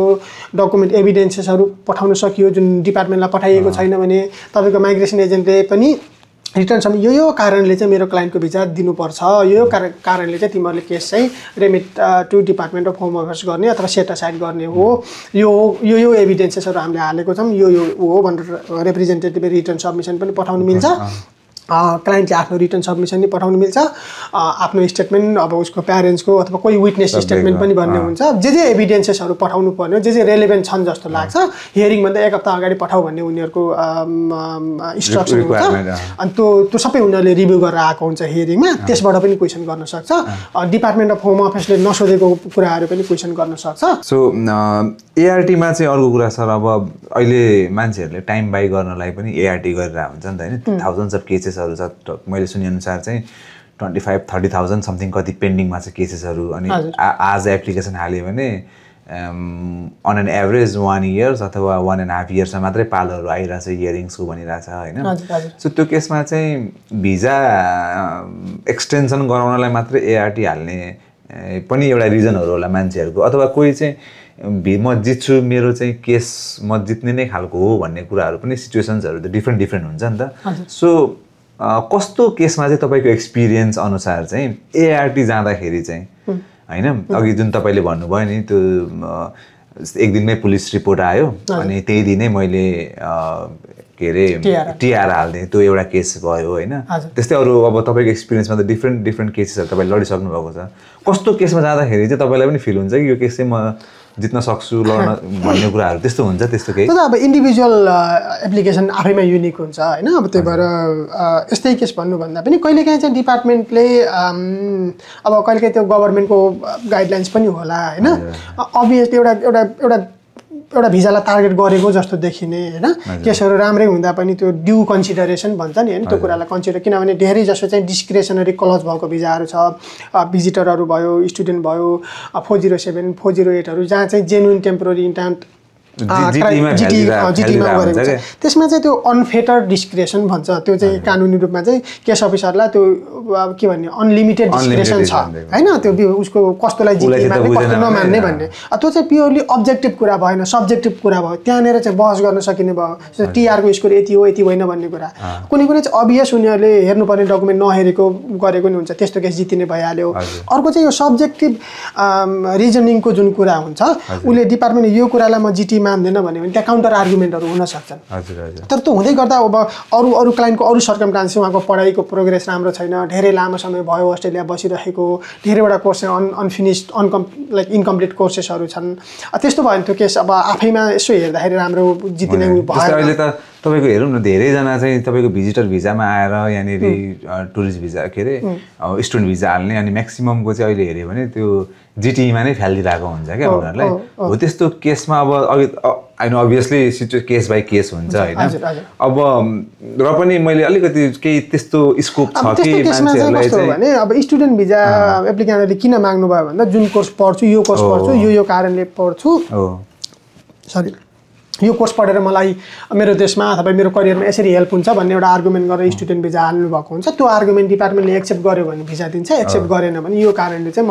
डकुमेन्ट एभिडेन्सेसहरु पठाउन सकियो जुन डिपार्टमेन्टलाई पठाइएको छैन भने तपाईको माइग्रेसन एजेन्टले पनि रिटर्न सम यो कारणले चाहिँ मेरो क्लाइन्टको भिजा दिनुपर्छ यो कारणले चाहिँ तिमीहरूले केस चाहिँ remit to Department of Home Affairs गर्ने अथवा सेट असाइड गर्ने हो यो एभिडेन्सेसहरु हामीले हालेको छौं यो हो भनेर रिप्रेजेन्टेटिभ रिटर्न सबमिसन पनि पठाउन मिल्छ क्लाइन्टले आफ्नो रिटर्न सबमिसन नि पठाउन मिल्छ आफ्नो स्टेटमेन्ट अब उसको प्यारेन्ट्सको अथवा कोही विटनेस स्टेटमेन्ट पनि भन्ने हुन्छ जे एभिडेन्सेसहरु पठाउनु पर्ने जे रेलेभेन्ट छन् जस्तो लाग्छ हियरिङ भन्दा 1 हप्ता अगाडि पठाऊ भन्ने उनीहरुको इन्स्ट्रक्सन हुन्छ अनि त्यो सबै उनीहरुले रिभ्यु गरेर आएको हुन्छ हियरिङमा त्यसबाट पनि क्वेशन गर्न सक्छ डिपार्टमेन्ट अफ होम अफेयर्सले नसोधेको कुराहरु पनि क्वेशन गर्न सक्छ सो एआरटी मा चाहिँ अर्को कुरा सर अब अहिले मान्छेहरुले टाइम बाइ गर्नलाई पनि एआरटी गरेर हुन्छ नि त हैन थाउजन्ड्स अफ केसेसहरु छ मैले सुने अनुसार चाहिँ 25-30,000 समथिङ कति पेन्डिङमा छ केसेसहरु अनि आज एप्लिकेसन हाल्यो भने अन एन एभरेज 1 इयर्स अथवा 1.5 इयर्समा मात्रै पालहरु आइराछ हियरिङ्सको भनिराछ हैन सो त्यो केसमा चाहिँ भिजा एक्सटेन्सन गराउनलाई मात्रै एआरटी हाल्ने पनि एउटा रिजनहरु होला मान्छेहरुको अथवा कोही चाहिँ म जित्छु मेरो चाहिँ केस म जित्ने नै खालको हो भन्ने कुराहरु पनि सिचुएसन्सहरु त डिफरेन्ट हुन्छ नि त सो कस्तो केसमा चाहिँ तपाईको एक्सपिरियन्स अनुसार चाहिँ एआरटी जाँदाखेरि चाहिँ हैन अघि जुन तपाईले भन्नुभयो नि त्यो एक दिनमै पुलिस रिपोर्ट आयो अनि त्यही दिनै मैले के रे टीआर हाल्ने त्यो एउटा केस भयो हैन त्यस्तै अरु अब तपाईको एक्सपिरियन्समा त डिफरेन्ट केसेसहरु तपाईले लडिसक्नु भएको छ कस्तो केसमा जाँदाखेरि चाहिँ तपाईलाई पनि फिल हुन्छ कि यो केस चाहिँ म जित्न सक्छु लड्न भन्ने कुराहरु त्यस्तो हुन्छ त्यस्तो केही त्यो त अब इन्डिभिजुअल एप्लिकेसन आफैमा युनिक हुन्छ हैन अब त्यही भएर यस्तै केस भन्नु भन्दा पनि कहिलेकाहीँ चाहिँ डिपार्टमेन्टले अब कहिलेकाहीँ त्यो गभर्नमेन्टको गाइडलाइन्स पनि होला हैन अभियसली एउटा भिजालाई टार्गेट गरेको जस्तो देखिने हैन केसहरु राम्रै हुँदा पनि त्यो ड्यू कन्सिडरेसन भन्छ नि हैन त्यो कुरालाई कन्सिडर किनभने धेरै जसो चाहिँ डिस्क्रिसनरी क्लज भएको भिजाहरु छ भिजिटरहरु भयो स्टुडेन्ट भयो 407 408 हरु जहाँ चाहिँ जेन्युइन टेम्पोररी इन्टेन्ट जिटीमा गरेको छ त्यसमा चाहिँ त्यो अनफेटर डिस्क्रिसन भन्छ त्यो चाहिँ कानुनी रूपमा चाहिँ केस अफिसरलाई त्यो के भन्ने अनलिमिटेड डिस्क्रिसन छ हैन त्यो उसको कस्तोलाई जिटी मान्ने कस्तो नमान्ने भन्ने त्यो चाहिँ प्योरली अब्जेक्टिभ कुरा भएन सब्जेक्टिभ कुरा भयो त्यहाँनेर चाहिँ बहस गर्न सकिने भयो टीआर को स्कोर यति हो यति होइन भन्ने कुरा कुनै चाहिँ अभियस उनीहरुले हेर्नुपर्ने डकुमेन्ट नहेरेको गरेको नि हुन्छ त्यस्तो केस जितिने भइहाल्यो अर्को चाहिँ यो सब्जेक्टिभ रिजनिङको जुन कुरा हुन्छ उले डिपार्टमेन्टले यो कुरालाई म जिटी मान्दैन भन्यो भने त्यहाँ काउन्टर आर्गुमेन्टहरु हुन सक्छन् तर त्यो हुँदै गर्दा अब अरु क्लाइन्टको अरु सर्कमस्टान्स उहाँको पढाइको प्रोग्रेस राम्रो छैन धेरै लामो समय भयो अस्ट्रेलिया बसिरहेको धेरैवटा कोर्स अनफिनिश्ड लाइक इन्कम्प्लिट कोर्सेसहरु छन् त्यस्तो भयो भने त्यो केस अब आफैमा यसो हेर्दाखेरि राम्रो जित्ने भयो अहिले त तपाईको हेरौँ न धेरै जना चाहिँ तपाईको भिजिटर भिजामा आएर यहाँनेरि टुरिस्ट भिजा के रे स्टुडेन्ट भिजा हाल्ने अनि म्याक्सिमम को चाहिँ अहिले हेर्यो भने त्यो जिटीमा नै फ्यालिदिरहेको हुन्छ क्या उनीहरुलाई हो त्यस्तो केसमा अब हैन अभियसली केस बाइ केस हुन्छ हैन अब र पनि मैले अलिकति केही त्यस्तो स्कोप छ कि मान्छेहरुलाई चाहिँ भने अब स्टुडेन्ट भिजा एप्लिकेन्टले किन माग्नु भयो भन्दा जुन कोर्स पढ्छु यो कोर्स पढ्छु यो कारणले पढ्छु सरी यो कोर्स पढेर मलाई मेरो देशमा अथवा मेरो करियरमा यसरी हेल्प हुन्छ भन्ने एउटा आर्गुमेन्ट गरेर स्टुडेन्ट भिजा हाल्नु भएको हुन्छ त्यो आर्गुमेन्ट डिपार्टमेन्टले एक्सेप्ट गर्यो भने भिजा दिन्छ एक्सेप्ट गरेन भने यो कारणले चाहिँ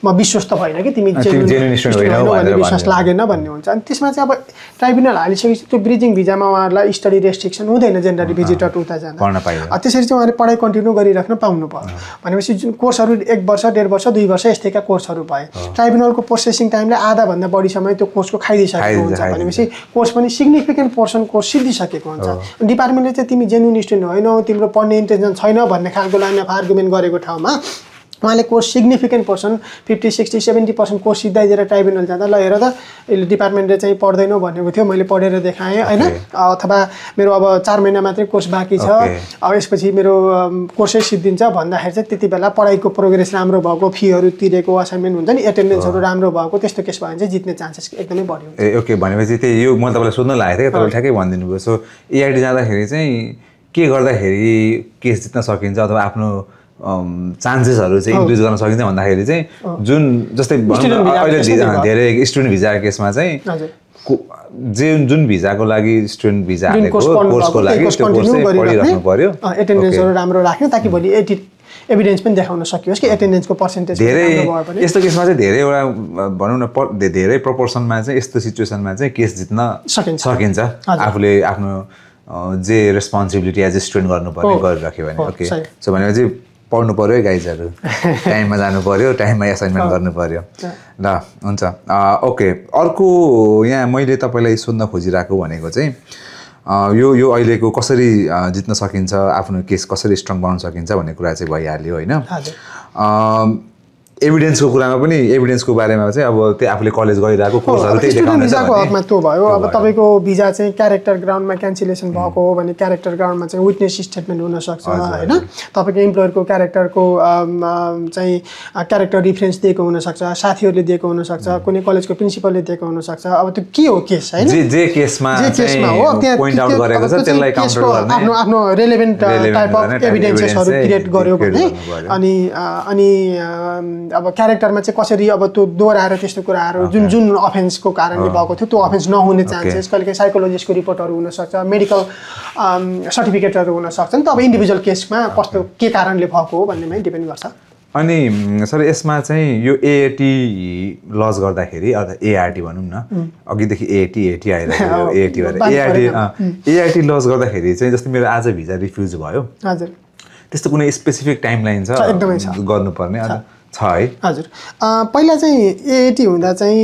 म विश्वस्त भइन कि तिमी विश्वास लागेन भन्ने हुन्छ अनि त्यसमा चाहिँ अब ट्राइब्युनल हालिसकेपछि त्यो ब्रिजिङ भिजामा उहाँहरूलाई स्टडी रेस्ट्रिक्सन हुँदैन जेनरली भिजिटर टु उता जाँदा त्यसरी चाहिँ उहाँले पढाइ कन्टिन्यू गरिराख्न पाउनु पर्यो भनेपछि जुन कोर्सहरु 1 वर्ष 1.5 वर्ष 2 वर्ष यस्तैका कोर्सहरु भए ट्राइब्युनलको प्रोसेसिङ टाइमले आधा भन्दा बढी समय त्यो कोर्सको खाइदिसकेको हुन्छ भनेपछि कोर्स पनि सिग्निफिकेन्ट पोर्सन कोर्स सिद्धिसकेको हुन्छ डिपार्टमेन्टले चाहिँ तिमी जेन्युइन स्टुडेन्ट होइनौ तिम्रो पढ्ने इन्टेन्सन छैन भन्ने खालको लाइन अफ आर्गुमेन्ट गरेको ठाउँमा उहाँले course significant person 50-60-70% course सिधाइदिएर tribunal जाँदा ल हेर त यसले डिपार्टमेन्टले चाहिँ पढ्दैनौ भनेको थियो मैले पढेर देखाएँ होइन अथवा मेरो अब 4 महिना मात्रै कोर्स बाँकी छ अब यसपछि मेरो कोर्सै सिद्धिन्छ भन्दाखेरि चाहिँ त्यति बेला पढाइको प्रोग्रेस राम्रो भएको फीहरू तिरेको असाइनमेन्ट हुन्छ नि एटेन्डेन्सहरू राम्रो भएको त्यस्तो केस भयो भने चाहिँ जित्ने चान्सेस एकदमै बढ्यो ए ओके भनेपछि त्यही यो म तपाईँलाई सोध्न लागेको थिएँ तपाईँले ठ्याक्कै भनिदिनु भयो सो एआइटी जाँदाखेरि चाहिँ के गर्दाखेरि केस जित्न सकिन्छ अथवा आफ्नो चान्सेसहरू चाहिँ इन्क्रिज गर्न सकिन्छ भन्दाखेरि चाहिँ जुन जस्तै अहिले धेरै स्टुडेन्ट भिजा केसमा चाहिँ जुन भिजाको लागि स्टुडेन्ट भिजा हालेको कोर्सको लागि त्यो कोर्स चाहिँ पढिराख्नु पर्यो एटेन्डेन्सहरू राम्रो राख्नु ताकि भोलि एभिडेन्स पनि देखाउन सकियोस् कि एटेन्डेन्सको पर्सेन्टेज धेरै यस्तो केसमा चाहिँ धेरैवटा भनौँ न धेरै प्रपोर्सनमा चाहिँ यस्तो सिचुएसनमा चाहिँ केस जित्न सकिन्छ आफूले आफ्नो जे रेस्पोन्सिबिलिटी एज ए स्टुडेन्ट गर्नुपर्ने गरिराख्यो भने ओके सो भनेपछि पढ्नु पर्यो है गाइजहरू टाइममा जानु पर्यो टाइममा एसाइनमेन्ट गर्नु पर्यो ल हुन्छ ओके अर्को यहाँ मैले तपाईँलाई सोध्न खोजिरहेको भनेको चाहिँ यो अहिलेको कसरी जित्न सकिन्छ आफ्नो केस कसरी स्ट्रङ बनाउन सकिन्छ भन्ने कुरा चाहिँ भइहाल्यो होइन एभिडेन्सको कुरामा पनि एभिडेन्सको बारेमा चाहिँ अब त्यो आफूले कलेज गरिरहेको कोर्सहरू त्यही देखाउने भिजाको हकमा त्यो भयो अब तपाईँको भिजा चाहिँ क्यारेक्टर ग्राउन्डमा क्यान्सलेसन भएको हो भने क्यारेक्टर ग्राउन्डमा चाहिँ विटनेस स्टेटमेन्ट हुनसक्छ होइन तपाईँको इम्प्लोयरको क्यारेक्टरको चाहिँ क्यारेक्टर रिफरेन्स दिएको हुनसक्छ साथीहरूले दिएको हुनसक्छ कुनै कलेजको प्रिन्सिपलले दिएको हुनसक्छ अब त्यो के हो केस होइन जे केसमा हो त्यहाँ पोइन्ट आउट गरेको छ त्यसलाई काउन्टर गर्ने आफ्नो रेलेभेन्ट टाइप अफ एभिडेन्सेसहरू क्रिएट गर्यो भने अनि अब क्यारेक्टरमा चाहिँ कसरी अब त्यो दोहोऱ्याएर त्यस्तो कुराहरू जुन अफेन्सको कारणले भएको थियो त्यो अफेन्स नहुने चान्सेस कहिलेकाहीँ साइकोलोजिस्टको रिपोर्टहरू हुनसक्छ मेडिकल सर्टिफिकेटहरू हुनसक्छ नि त अब इन्डिभिजुअल केसमा कस्तो के कारणले भएको हो भन्नेमै डिपेन्ड गर्छ अनि सर यसमा चाहिँ यो एएटी लज गर्दाखेरि अथवा एआरटी भनौँ न अघिदेखि एएटी आइरहेको एआरटी लज गर्दाखेरि चाहिँ जस्तै मेरो आज भिजा रिफ्युज भयो हजुर त्यस्तो कुनै स्पेसिफिक टाइमलाइन छ एकदमै छ गर्नुपर्ने छ है हजुर पहिला चाहिँ एएटी हुँदा चाहिँ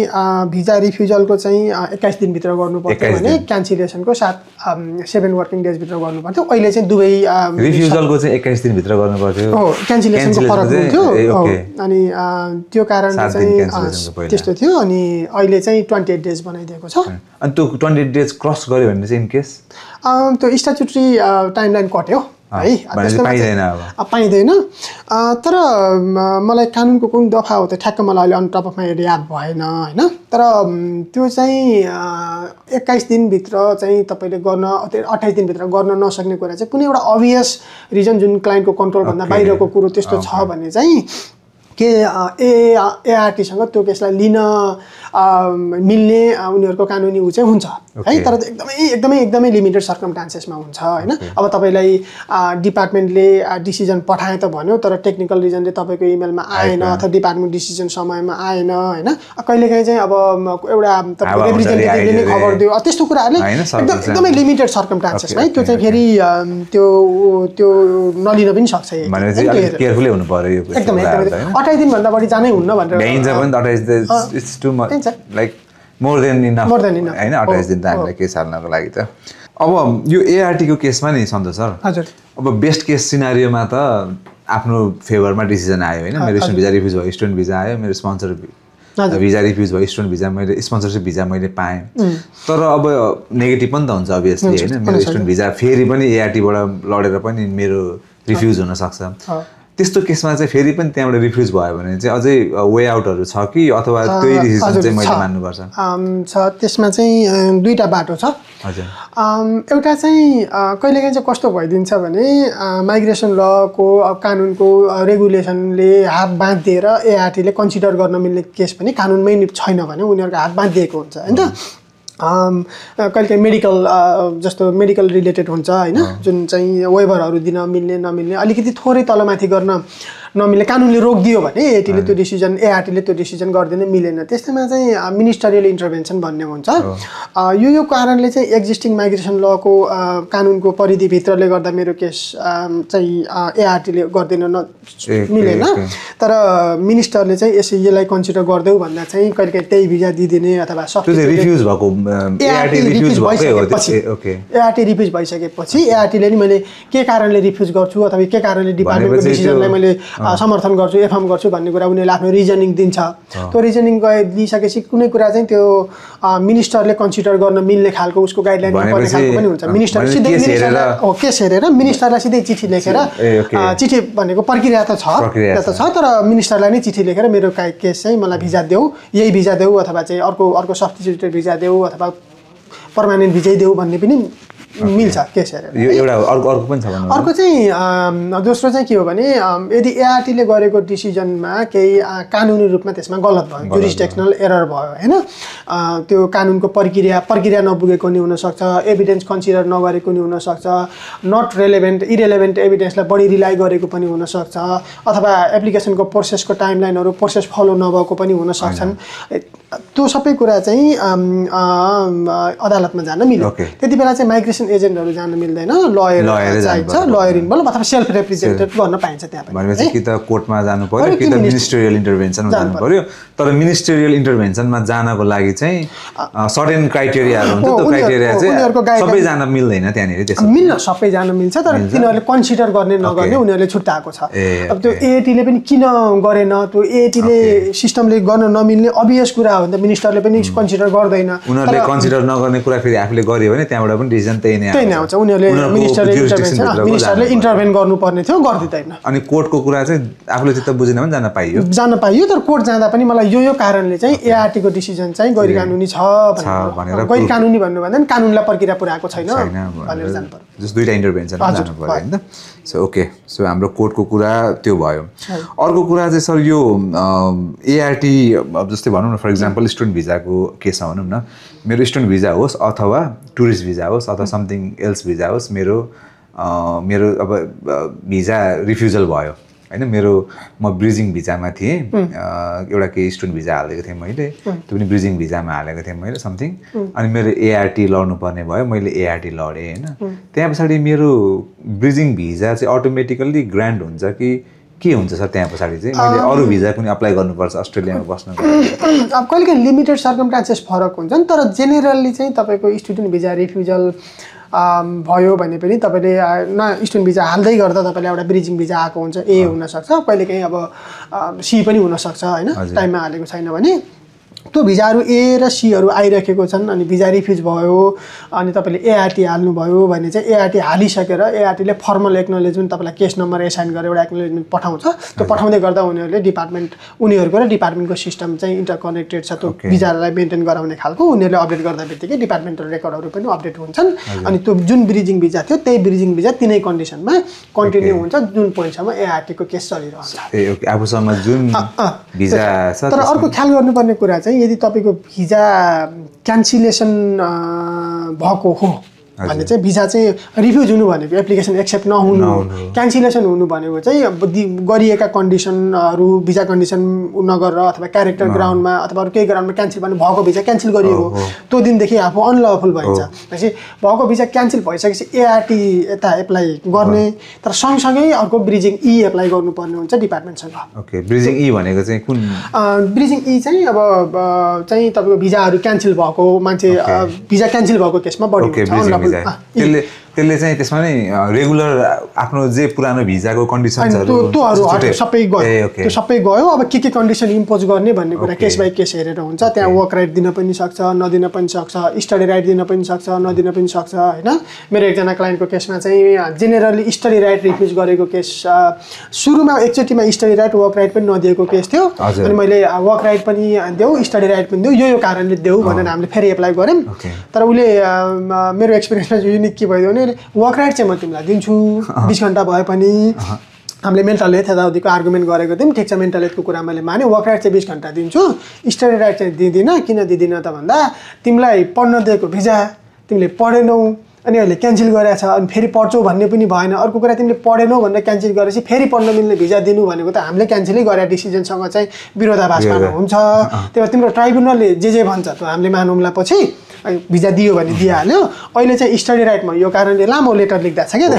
भिजा रिफ्युजलको चाहिँ 21 दिनभित्र गर्नुपर्थ्यो भने क्यान्सलेसनको 7 वर्किङ डेजभित्र गर्नुपर्थ्यो अहिले चाहिँ दुवै रिफ्युजलको चाहिँ 21 दिनभित्र गर्नुपर्थ्यो हो क्यान्सलेसनको फरक हुन्थ्यो अनि त्यो कारणले चाहिँ त्यस्तो थियो अनि अहिले चाहिँ 28 डेज बनाइदिएको छ अनि त्यो 28 डेज क्रस गर्यो भने चाहिँ इन केस त्यो स्ट्याच्युटरी टाइमलाइन कट्यो है पाइँदैन तर मलाई कानुनको कुन दफा हो त ठ्याक्क मलाई अहिले on top of my head याद भएन होइन तर त्यो चाहिँ 21 दिनभित्र चाहिँ तपाईँले गर्न 28 दिनभित्र गर्न नसक्ने कुरा चाहिँ कुनै एउटा अभियस रिजन जुन क्लाइन्टको कन्ट्रोलभन्दा बाहिरको कुरो त्यस्तो छ भने चाहिँ के एआरटीसँग त्यो केसलाई लिन मिल्ने उनीहरूको कानुनी ऊ चाहिँ हुन्छ है तर एकदमै लिमिटेड सर्कमस्टान्सेसमा हुन्छ होइन अब तपाईँलाई डिपार्टमेन्टले डिसिजन पठाए त भन्यो तर टेक्निकल रिजनले तपाईँको इमेलमा आएन अथवा डिपार्टमेन्ट डिसिजन समयमा आएन होइन कहिलेकाहीँ चाहिँ अब एउटा तपाईँको रिप्रेजेन्टेटिभले नै खबर दियो त्यस्तो कुराहरूले एकदमै लिमिटेड सर्कमस्टान्सेसमा त्यो चाहिँ फेरि त्यो नलिन पनि सक्छ एकदमै 28 दिनभन्दा बढी जानै हुन्न भनेर लाइक मोर देन इनफ हैन 28 दिन त हामीलाई केस हाल्नको लागि त अब यो एआरटीको केसमा नि सन्तोष सर हजुर अब बेस्ट केस सिनारियोमा त आफ्नो फेभरमा डिसिजन आयो हैन मेरो स्टुडेन्ट भिजा रिफ्युज भयो स्टुडेन्ट भिजा आयो मेरो स्पोन्सर भिजा रिफ्युज भयो स्टुडेन्ट भिजा मैले स्पोन्सरशिप भिजा मैले पाएँ तर अब नेगेटिभ पनि त हुन्छ अभियसली हैन मेरो स्टुडेन्ट भिजा फेरि पनि एआरटीबाट लडेर पनि मेरो रिफ्युज हुन सक्छ त्यस्तो केसमा चाहिँ फेरि पनि त्यहाँबाट रिफ्युज भयो भने चाहिँ अझै वे आउटहरू छ कि अथवा त्यही डिसिजन चाहिँ मैले मान्नुपर्छ छ त्यसमा चाहिँ दुईटा बाटो छ हजुर एउटा चाहिँ कहिलेकाहीँ चाहिँ कस्तो भइदिन्छ भने माइग्रेसन लको कानुनको रेगुलेसनले हात बाँधिदिएर एआरटीले कन्सिडर गर्न मिल्ने केस पनि कानुनमै छैन भने उनीहरूको हात बाँधिदिएको हुन्छ होइन कहिलेकाहीँ मेडिकल जस्तो मेडिकल रिलेटेड हुन्छ होइन जुन चाहिँ वेभरहरू दिन मिल्ने नमिल्ने अलिकति थोरै तलमाथि गर्न नमिल्ने कानुनले रोकिदियो भने एआरटीले त्यो डिसिजन गर्दैन मिलेन त्यस्तैमा चाहिँ मिनिस्टरियल इन्टरभेन्सन भन्ने हुन्छ यो कारणले चाहिँ एक्जिस्टिङ माइग्रेसन लको कानुनको परिधिभित्रले गर्दा मेरो केस चाहिँ एआरटीले गर्दैन मिलेन तर मिनिस्टरले चाहिँ यसलाई कन्सिडर गर्दै भन्दा चाहिँ कहिलेकाहीँ त्यही भिजा दिदिने अथवा एआरटी रिफ्युज भइसकेपछि एआरटीले नि मैले के कारणले रिफ्युज गर्छु अथवा के कारणले डिपार्टमेन्टको डिसिजनलाई मैले समर्थन गर्छु एफर्म गर्छु भन्ने कुरा उनीहरूले आफ्नो रिजनिङ दिन्छ त्यो रिजनिङ दिइसकेपछि कुनै कुरा चाहिँ त्यो मिनिस्टरले कन्सिडर गर्न मिल्ने खालको उसको गाइडलाइन पर्ने खालको पनि हुन्छ मिनिस्टरले सिधै मिनिस्टरलाई केस हेरेर मिनिस्टरलाई सिधै चिठी लेखेर चिठी भनेको प्रक्रिया त छ तर मिनिस्टरलाई नै चिठी लेखेर मेरो केस चाहिँ मलाई भिजा देऊ यही भिजा देऊ अथवा चाहिँ अर्को सब्स्टिट्युटेड भिजा देऊ अथवा पर्मानेन्ट भिजै देऊ भन्ने पनि मिल्छ केस हेरेर यो एउटा अर्को पनि छ भन्नु अर्को चाहिँ दोस्रो चाहिँ के हो भने यदि एआरटीले गरेको डिसिजनमा केही कानुनी रूपमा त्यसमा गलत भयो जुरिसडिक्सनल एरर भयो हैन त्यो कानुनको प्रक्रिया नपुगेको नि हुन सक्छ एभिडेन्स कन्सिडर नगरेको नि हुन सक्छ नट इरेलेभेन्ट एभिडेन्सलाई बढी रिलाइ गरेको पनि हुन सक्छ अथवा एप्लिकेसनको प्रोसेसको टाइमलाइनहरु प्रोसेस फलो नभएको पनि हुन सक्छन् त्यो सबै कुरा चाहिँ अदालतमा जान मिल्यो त्यति बेला चाहिँ माइग्रेसन एजेन्टहरु जान मिल्दैन लयर चाहिन्छ लयर इन्भल्भ अथवा सेल्फ रिप्रेजेन्टेटिभ गर्न पाइन्छ त्यहाँ पनि भनेपछि कि त कोर्टमा जानु पर्यो कि त मिनिस्ट्रियल इन्टरभेन्सनमा जानु पर्यो तर मिनिस्ट्रियल इन्टरभेन्सनमा जानको लागि चाहिँ सर्टेन क्राइटेरियाहरु हुन्छ त्यो क्राइटेरिया चाहिँ सबै जान मिल्दैन त्यहाँनेरि त्यसो मिल्न सबै जान मिल्छ तर तिनीहरुले कन्सिडर गर्ने नगर्ने उनीहरुले छुट्टाएको छ अब त्यो एएटीले पनि किन गरेन त्यो एएटीले सिस्टमले गर्न नमिल्ने अभियस कुरा हो नि त मिनिस्टरले पनि कन्सिडर गर्दैन उनीहरुले कन्सिडर नगर्ने कुरा फेरि आफूले गर्यो भने त्यहाँबाट पनि डिसिजन त्यही नै आउँछ उनीहरुले मिनिस्टरले इन्टरभेन गर्नुपर्ने थियो गर्दिदैन अनि कोर्टको कुरा चाहिँ आफूले चित्त बुझेन भने जान पाइयो तर कोर्ट जाँदा पनि मलाई यो कारणले चाहिँ एआरटी को डिसिजन चाहिँ गैर कानुनी छ भनेर गैर कानुनी भन्नु भन्दा नि कानुनलाई प्रक्रिया पुर्याएको छैन भनेर जानु पर्यो जस्तो दुईटा इन्टरभेन्सन जानु पर्यो हैन सो ओके सो हाम्रो कोर्टको कुरा त्यो भयो अर्को कुरा चाहिँ सर यो एआरटी जस्तै भनौँ न फर इक्जाम्पल स्टुडेन्ट भिजाको केसमा भनौँ न मेरो स्टुडेन्ट भिजा होस् अथवा टुरिस्ट भिजा होस् अथवा समथिङ एल्स भिजा होस् मेरो अब भिजा रिफ्युजल भयो हैन म ब्रिजिङ भिजामा थिएँ एउटा केही स्टुडेन्ट भिजा हालेको थिएँ मैले त्यो पनि ब्रिजिङ भिजामा हालेको थिएँ मैले समथिङ अनि मेरो एआरटी लड्नु पर्ने भयो मैले एआरटी लडेँ हैन त्यहाँ पछाडि मेरो ब्रिजिङ भिजा चाहिँ अटोमेटिकल्ली ग्रान्ट हुन्छ कि के हुन्छ सर त्यहाँ पछाडि चाहिँ मैले अरू भिजा पनि अप्लाई गर्नुपर्छ अस्ट्रेलियामा बस्नको अब कहिलेकाहीँ लिमिटेड सर्कमस्टान्सेस फरक हुन्छन् तर जेनेरली चाहिँ तपाईको स्टुडेन्ट भिजा रिफ्युजल भयो भने पनि तपाईले स्टुडेन्ट भिजा हाल्दै गर्दा तपाईले एउटा ब्रिजिङ भिजा आएको हुन्छ ए हुन सक्छ कहिलेकाहीँ अब सी पनि हुन सक्छ हैन टाइममा हालेको छैन भने त्यो भिजाहरु ए र सी हरु आइराखेको छन् अनि भिजा रिफ्युज भयो अनि तपाईले एआरटी हाल्नु भयो भने चाहिँ एआरटी हालिसकेर एआरटी ले फर्मल एक्नोलेजमेन्ट तपाईलाई केस नम्बर एसाइन गरेर एउटा एक्नोलेजमेन्ट पठाउँछ त्यो पठाउँदै गर्दा उनीहरुले उनीहरुको र डिपार्टमेन्टको सिस्टम चाहिँ इन्टरकनेक्टेड छ त्यो भिजालाई मेन्टेन गराउने खालको उनीहरुले अपडेट गर्दाबित्तिकै डिपार्टमेन्टल रेकर्डहरु पनि अपडेट हुन्छन् अनि त्यो जुन ब्रिजिङ भिजा थियो त्यही ब्रिजिङ भिजा तिनै कन्डिसनमा कन्टिन्यू हुन्छ जुन पोइन्टसम्म एआरटी को केस चलिरहन्छ ओके आफूसँग जुन भिजा छ तर अर्को ख्याल गर्नुपर्ने कुरा चाहिँ यदि तपाईको भिजा क्यान्सलेसन भएको हो भने चाहिँ भिजा चाहिँ रिफ्युज हुनु भनेको एप्लिकेसन एक्सेप्ट नहुनु क्यान्सलेसन हुनु भनेको चाहिँ गरिएका कन्डिसनहरु भिजा कन्डिसन नगरेर अथवा क्यारेक्टर ग्राउन्डमा अथवा केही ग्राउन्डमा क्यान्सल भन्नु भएको भिजा क्यान्सल गरिएको त्यो दिनदेखि आफू अनलफुल भइन्छ भनेपछि भएको भिजा क्यान्सल भइसकेपछि एआरटी यता एप्लाई गर्ने तर सँगसँगै अर्को ब्रिजिङ ई एप्लाई गर्नुपर्ने हुन्छ डिपार्टमेन्टसँग ओके ब्रिजिङ ई भनेको चाहिँ कुन ब्रिजिङ ई चाहिँ अब चाहिँ तपाईको भिजाहरु क्यान्सल भएको मान्छे भिजा क्यान्सल भएको केसमा बढी हुन्छ त्यसले चाहिँ त्यसमा नै रेगुलर आफ्नो जे पुरानो भिजाको कन्डिसन्सहरु त्यो सबै गयो त्यो सबै गयो अब के कन्डिसन इम्पोज गर्ने भन्ने कुरा केस बाइ केस हेरेर हुन्छ त्यहाँ वर्क राइट दिन पनि सक्छ नदिन पनि सक्छ स्टडी राइट दिन पनि सक्छ नदिन पनि सक्छ हैन मेरो एकजना क्लाइन्टको केसमा चाहिँ जेनेरली स्टडी राइट रिफ्युज गरेको केस सुरुमा एकचोटीमा स्टडी राइट वर्क राइट पनि नदिएको केस थियो अनि मैले वर्क राइट पनि देऊ स्टडी राइट पनि देऊ यो कारणले देऊ भनेर हामीले फेरि एप्लाई गर्यौं तर उले मेरो एक्सपिरियन्समा युनिक के भयो भने वर्क राइट चाहिँ म तिमीलाई दिन्छु 20 घण्टा भए पनि हामीले मेन्टल हेल्थ यताउतिको आर्गुमेन्ट गरेको थियौं ठीक छ मेन्टल हेल्थको कुरा मैले माने वर्क राइट चाहिँ 20 घण्टा दिन्छु स्टडी राइट चाहिँ दिदिन किन दिदिन त भन्दा तिमीलाई पढ्न दिएको भिजा तिमीले पढेनौ अनि अहिले क्यान्सल गरेछ अनि फेरि पढ्छौ भन्ने पनि भएन अर्को कुरा तिमीले पढेनौ भनेर क्यान्सल गरेपछि फेरि पढ्न मिल्ने भिजा दिनु भनेको त हामीले क्यान्सलै गरे डिसिजनसँग चाहिँ विरोधाभास मान्नु हुन्छ त्यही भएर तिम्रो ट्राइब्युनलले जे भन्छ त्यो हामीले मानौँला पछि भिजा दियो भने दिइहाल्यो अहिले चाहिँ स्टडी राइटमा यो कारणले लामो लेटर लेख्दा छ क्या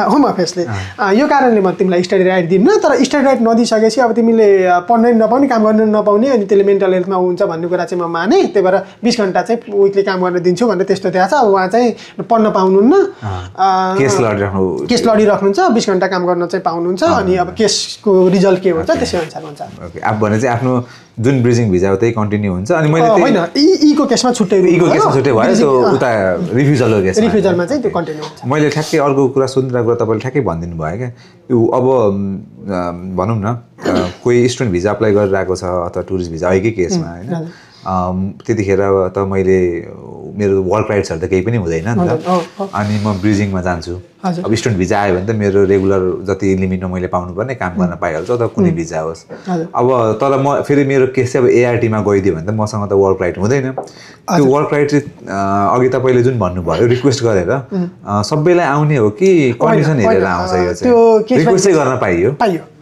होम अफेयर्सले यो कारणले म तिमीलाई स्टडी राइट दिन्न तर स्टडी राइट नदिइसकेपछि अब तिमीले पढ्नै नपाउने काम गर्न नपाउने अनि त्यसले मेन्टल हेल्थमा हुन्छ भन्ने कुरा चाहिँ म माने त्यही भएर 20 घण्टा चाहिँ विकली काम गर्न दिन्छु भनेर त्यस्तो दिएको छ अब उहाँ चाहिँ पढ्न पाउनुहुन्न केस लडिराख्नुहुन्छ 20 घण्टा काम गर्न चाहिँ पाउनुहुन्छ अनि अब केसको रिजल्ट के हुन्छ त्यसै अनुसार हुन्छ अब भने चाहिँ आफ्नो जुन ब्रिजिङ भिजा हो त्यही कन्टिन्यू हुन्छ अनि मैले होइन इको केसमा छुट्टै भयो त्यो उता रिफ्युजलमा चाहिँ त्यो कन्टिन्यू हुन्छ मैले ठ्याक्कै अर्को कुरा सुनिरहेको कुरा तपाईँले ठ्याक्कै भनिदिनु भयो क्या यो अब भनौँ न कोही स्टुडेन्ट भिजा अप्लाई गरिरहेको छ अथवा टुरिस्ट भिजा एकै केसमा होइन त्यतिखेर त मैले मेरो वर्क राइट्सहरू त केही पनि हुँदैन नि त अनि म ब्रिजिङमा जान्छु अब स्टुडेन्ट भिजा आयो भने त मेरो रेगुलर जति लिमिटमा मैले पाउनुपर्ने काम गर्न पाइहाल्छु अथवा कुनै भिजा होस् अब तर म फेरि मेरो केस चाहिँ अब एआरटीमा गइदियो भने त मसँग त वर्क राइट हुँदैन त्यो वर्क राइट अघि तपाईँले जुन भन्नुभयो रिक्वेस्ट गरेर सबैलाई आउने हो कि कन्डिसन हेरेर आउँछ यो चाहिँ रिक्वेस्ट चाहिँ गर्न पाइयो